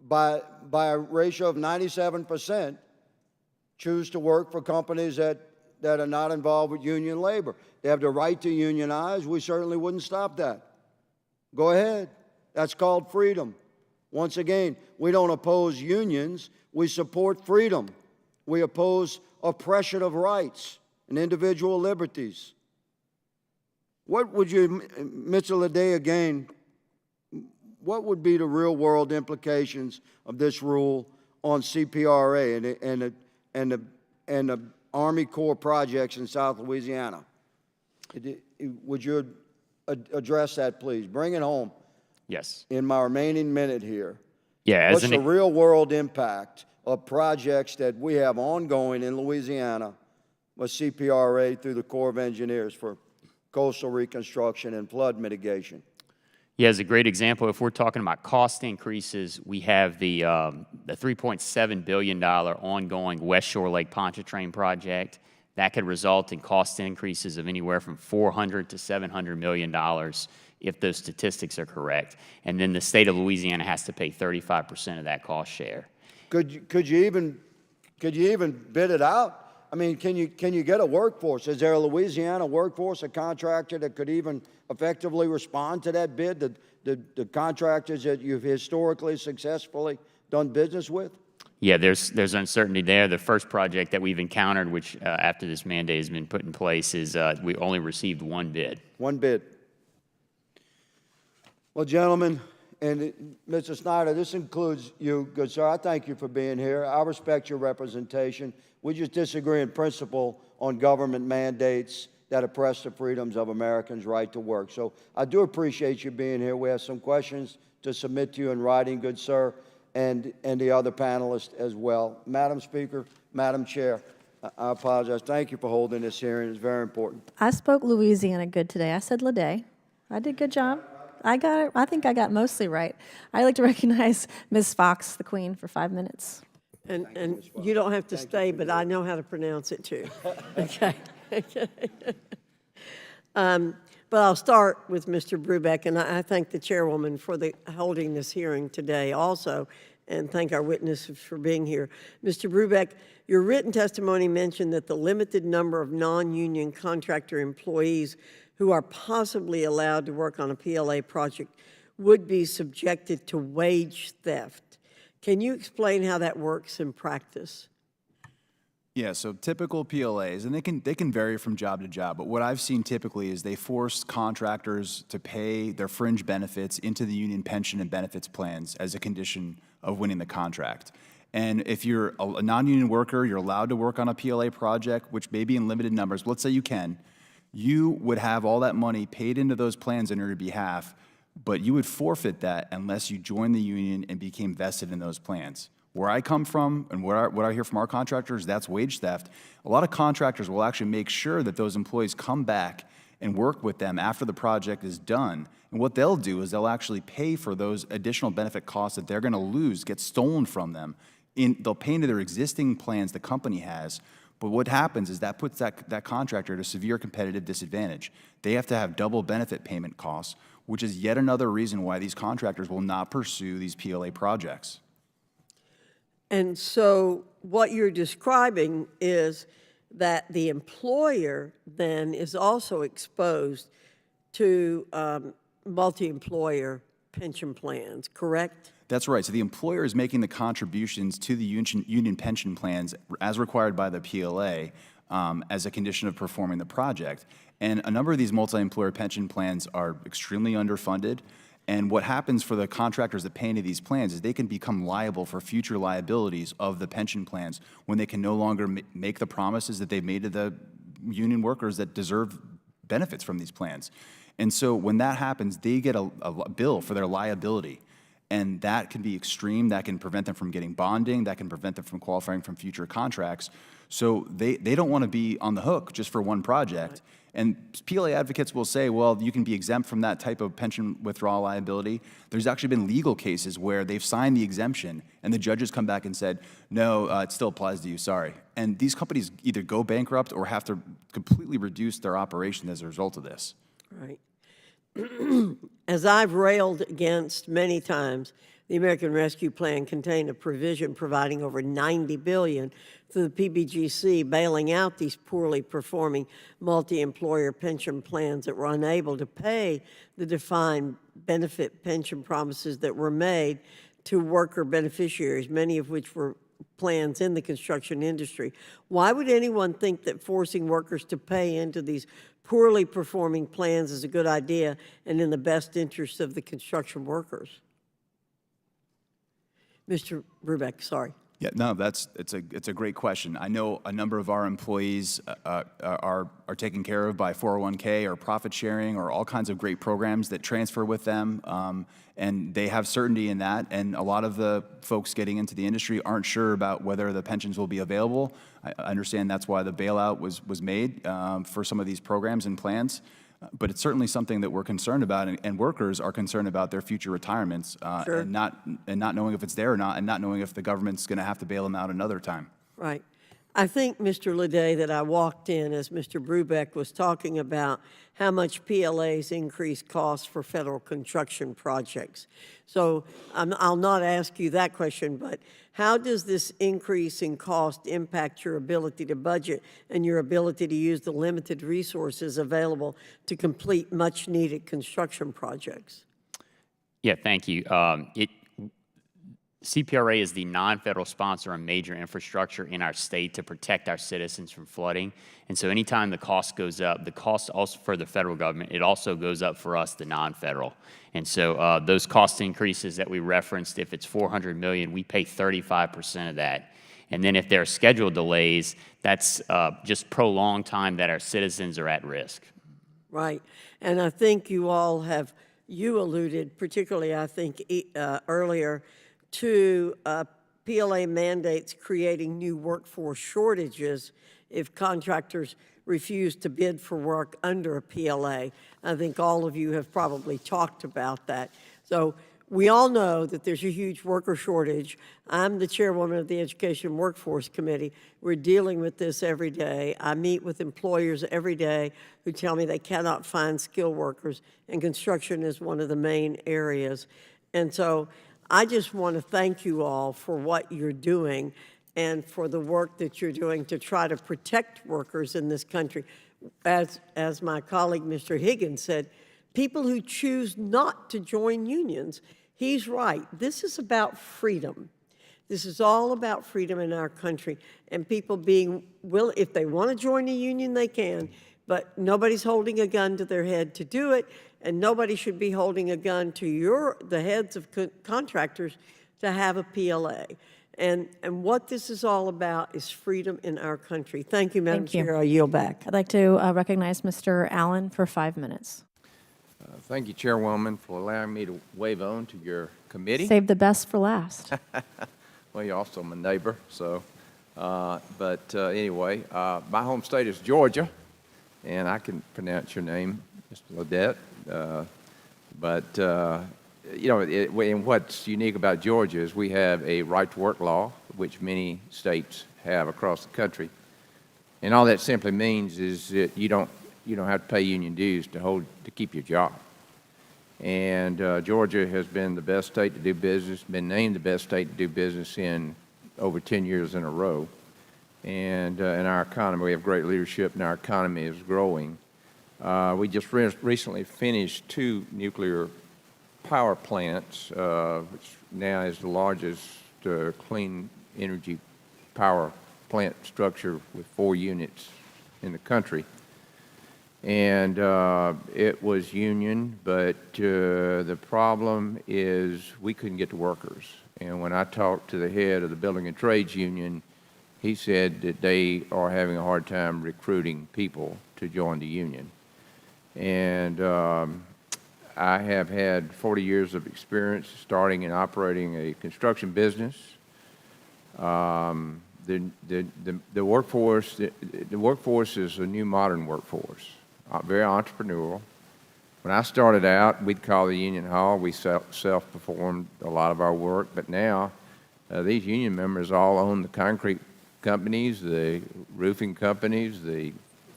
by a ratio of 97%, choose to work for companies that are not involved with union labor. They have the right to unionize. We certainly wouldn't stop that. Go ahead. That's called freedom. Once again, we don't oppose unions. We support freedom. We oppose oppression of rights and individual liberties. What would you, Mr. Leday, again, what would be the real-world implications of this rule on CPRA and the Army Corps projects in South Louisiana? Would you address that, please? Bring it home. Yes. In my remaining minute here. Yeah. What's the real-world impact of projects that we have ongoing in Louisiana with CPRA through the Corps of Engineers for coastal reconstruction and flood mitigation? Yeah, as a great example, if we're talking about cost increases, we have the $3.7 billion ongoing West Shore Lake Pontchartrain project. That could result in cost increases of anywhere from $400 to $700 million if those statistics are correct. And then the state of Louisiana has to pay 35% of that cost share. Could you even bid it out? I mean, can you get a workforce? Is there a Louisiana workforce, a contractor that could even effectively respond to that bid, the contractors that you've historically successfully done business with? Yeah, there's uncertainty there. The first project that we've encountered, which after this mandate has been put in place, is we only received one bid. One bid. Well, gentlemen, and Mr. Snyder, this includes you, good sir. I thank you for being here. I respect your representation. We just disagree in principle on government mandates that oppress the freedoms of Americans' right to work. So I do appreciate you being here. We have some questions to submit to you in writing, good sir, and the other panelists as well. Madam Speaker, Madam Chair, I apologize. Thank you for holding this hearing. It's very important. I spoke Louisiana good today. I said Leday. I did a good job. I got it. I think I got mostly right. I'd like to recognize Ms. Fox, the Queen, for 5 minutes. And you don't have to stay, but I know how to pronounce it too. Okay. But I'll start with Mr. Brubeck, and I thank the chairwoman for holding this hearing today also, and thank our witnesses for being here. Mr. Brubeck, your written testimony mentioned that the limited number of non-union contractor employees who are possibly allowed to work on a PLA project would be subjected to wage theft. Can you explain how that works in practice? Yeah, so typical PLAs, and they can vary from job to job, but what I've seen typically is they force contractors to pay their fringe benefits into the union pension and benefits plans as a condition of winning the contract. And if you're a non-union worker, you're allowed to work on a PLA project, which may be in limited numbers, but let's say you can, you would have all that money paid into those plans on your behalf, but you would forfeit that unless you joined the union and became vested in those plans. Where I come from and what I hear from our contractors, that's wage theft. A lot of contractors will actually make sure that those employees come back and work with them after the project is done. And what they'll do is they'll actually pay for those additional benefit costs that they're going to lose, get stolen from them. They'll pay into their existing plans the company has. But what happens is that puts that contractor at a severe competitive disadvantage. They have to have double benefit payment costs, which is yet another reason why these contractors will not pursue these PLA projects. And so what you're describing is that the employer then is also exposed to multi-employer pension plans, correct? That's right. So the employer is making the contributions to the union pension plans as required by the PLA as a condition of performing the project. And a number of these multi-employer pension plans are extremely underfunded. And what happens for the contractors that pay into these plans is they can become liable for future liabilities of the pension plans when they can no longer make the promises that they've made to the union workers that deserve benefits from these plans. And so when that happens, they get a bill for their liability. And that can be extreme. That can prevent them from getting bonding. That can prevent them from qualifying from future contracts. So they don't want to be on the hook just for one project. And PLA advocates will say, well, you can be exempt from that type of pension withdrawal liability. There's actually been legal cases where they've signed the exemption and the judges come back and said, no, it still applies to you, sorry. And these companies either go bankrupt or have to completely reduce their operation as a result of this. Right. As I've railed against many times, the American Rescue Plan contained a provision providing over $90 billion to the PBGC, bailing out these poorly performing multi-employer pension plans that were unable to pay the defined benefit pension promises that were made to worker beneficiaries, many of which were plans in the construction industry. Why would anyone think that forcing workers to pay into these poorly performing plans is a good idea and in the best interest of the construction workers? Mr. Brubeck, sorry. Yeah, no, it's a great question. I know a number of our employees are taken care of by 401k or profit sharing or all kinds of great programs that transfer with them, and they have certainty in that. And a lot of the folks getting into the industry aren't sure about whether the pensions will be available. I understand that's why the bailout was made for some of these programs and plans. But it's certainly something that we're concerned about, and workers are concerned about their future retirements, Sure. and not knowing if it's there or not, and not knowing if the government's going to have to bail them out another time. Right. I think, Mr. Leday, that I walked in as Mr. Brubeck was talking about how much PLAs increase costs for federal construction projects. So I'll not ask you that question, but how does this increase in cost impact your ability to budget and your ability to use the limited resources available to complete much-needed construction projects? Yeah, thank you. CPRA is the non-federal sponsor of major infrastructure in our state to protect our citizens from flooding. And so anytime the cost goes up, the cost also for the federal government, it also goes up for us, the non-federal. And so those cost increases that we referenced, if it's $400 million, we pay 35% of that. And then if there are schedule delays, that's just prolonged time that our citizens are at risk. Right. And I think you all have, you alluded, particularly I think earlier, to PLA mandates creating new workforce shortages if contractors refuse to bid for work under a PLA. I think all of you have probably talked about that. So we all know that there's a huge worker shortage. I'm the chairwoman of the Education Workforce Committee. We're dealing with this every day. I meet with employers every day who tell me they cannot find skilled workers, and construction is one of the main areas. And so I just want to thank you all for what you're doing and for the work that you're doing to try to protect workers in this country. As my colleague, Mr. Higgins, said, people who choose not to join unions, he's right. This is about freedom. This is all about freedom in our country, and people being willing, if they want to join a union, they can, but nobody's holding a gun to their head to do it, and nobody should be holding a gun to the heads of contractors to have a PLA. And what this is all about is freedom in our country. Thank you, Madam Chair. I yield back. I'd like to recognize Mr. Allen for 5 minutes. Thank you, Chairwoman, for allowing me to wave on to your committee. Save the best for last. Well, you're also my neighbor, so, anyway, my home state is Georgia, and I can pronounce your name, Mr. Ledette. And what's unique about Georgia is we have a right-to-work law, which many states have across the country. And all that simply means is that you don't have to pay union dues to keep your job. And Georgia has been the best state to do business, been named the best state to do business in over 10 years in a row. And in our economy, we have great leadership, and our economy is growing. We just recently finished 2 nuclear power plants, which now is the largest clean energy power plant structure with 4 units in the country. And it was union, but the problem is we couldn't get the workers. And when I talked to the head of the Building and Trades Union, he said that they are having a hard time recruiting people to join the union. And I have had 40 years of experience starting and operating a construction business. The workforce is a new modern workforce, very entrepreneurial. When I started out, we'd call the union hall. We self-performed a lot of our work, but now these union members all own the concrete companies, the roofing companies, the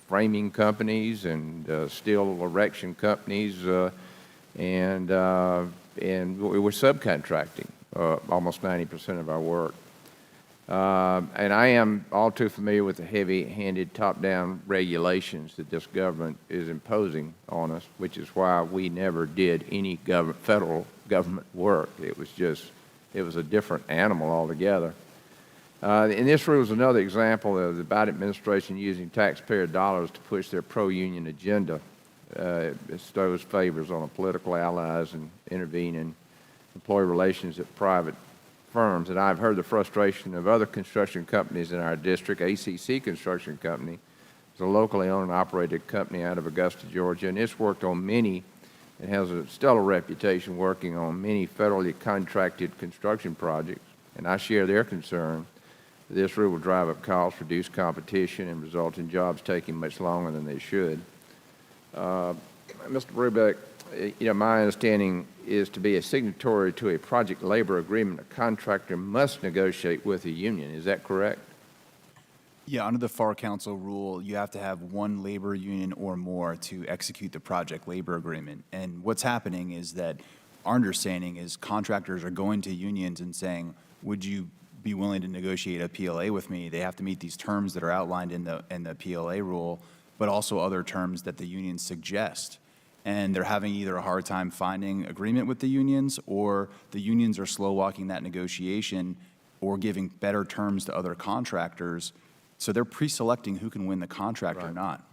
framing companies, and steel erection companies, and we're subcontracting almost 90% of our work. And I am all too familiar with the heavy-handed top-down regulations that this government is imposing on us, which is why we never did any federal government work. It was a different animal altogether. And this was another example of the Biden administration using taxpayer dollars to push their pro-union agenda. It bestows favors on political allies and intervene in employee relations at private firms. And I've heard the frustration of other construction companies in our district. ACC Construction Company is a locally owned and operated company out of Augusta, Georgia, and it's worked on many and has a stellar reputation working on many federally contracted construction projects. And I share their concern that this rule will drive up costs, reduce competition, and result in jobs taking much longer than they should. Mr. Brubeck, my understanding is to be a signatory to a project labor agreement, a contractor must negotiate with a union. Is that correct? Yeah, under the FAR Council rule, you have to have one labor union or more to execute the project labor agreement. And what's happening is that our understanding is contractors are going to unions and saying, would you be willing to negotiate a PLA with me? They have to meet these terms that are outlined in the PLA rule, but also other terms that the unions suggest. And they're having either a hard time finding agreement with the unions, or the unions are slow walking that negotiation or giving better terms to other contractors. So they're pre-selecting who can win the contract or not.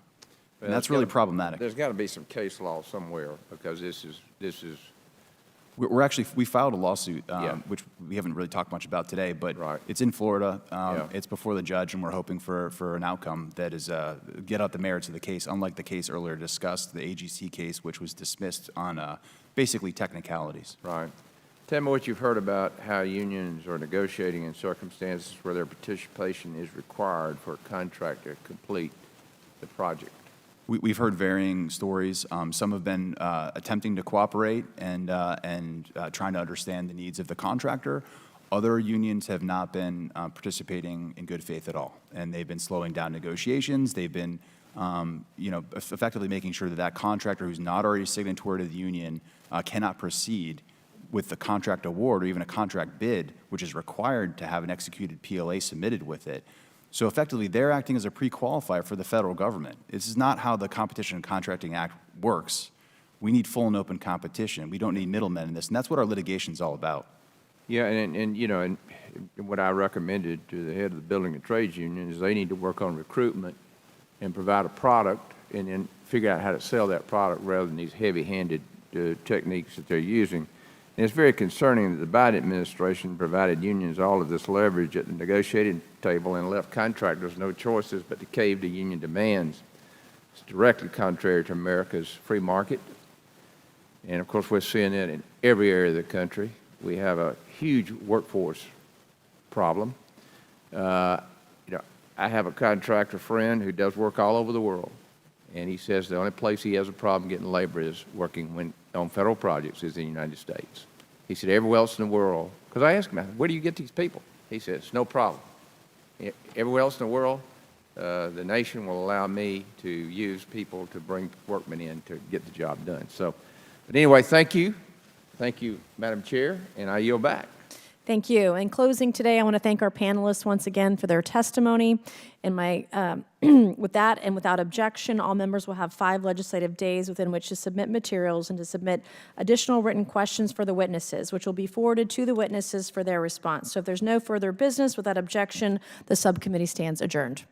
And that's really problematic. There's got to be some case law somewhere, because this is. We filed a lawsuit, which we haven't really talked much about today, but it's in Florida. It's before the judge, and we're hoping for an outcome that is get out the merits of the case, unlike the case earlier discussed, the AGC case, which was dismissed on basically technicalities. Right. Tell me what you've heard about how unions are negotiating in circumstances where their participation is required for a contractor to complete the project. We've heard varying stories. Some have been attempting to cooperate and trying to understand the needs of the contractor. Other unions have not been participating in good faith at all, and they've been slowing down negotiations. They've been, effectively making sure that that contractor who's not already signatory to the union cannot proceed with the contract award or even a contract bid, which is required to have an executed PLA submitted with it. So effectively, they're acting as a pre-qualifier for the federal government. This is not how the Competition and Contracting Act works. We need full and open competition. We don't need middlemen in this, and that's what our litigation is all about. Yeah, and what I recommended to the head of the Building and Trades Union is they need to work on recruitment and provide a product and then figure out how to sell that product rather than these heavy-handed techniques that they're using. And it's very concerning that the Biden administration provided unions all of this leverage at the negotiating table and left contractors no choices but to cave to union demands. It's directly contrary to America's free market. And of course, we're seeing that in every area of the country. We have a huge workforce problem. I have a contractor friend who does work all over the world, and he says the only place he has a problem getting labor is working on federal projects is in the United States. He said everywhere else in the world, because I asked him, where do you get these people? He said, it's no problem. Everywhere else in the world, the nation will allow me to use people to bring workmen in to get the job done. So, but anyway, thank you. Thank you, Madam Chair, and I yield back. Thank you. In closing today, I want to thank our panelists once again for their testimony. And with that and without objection, all members will have 5 legislative days within which to submit materials and to submit additional written questions for the witnesses, which will be forwarded to the witnesses for their response. So if there's no further business without objection, the subcommittee stands adjourned.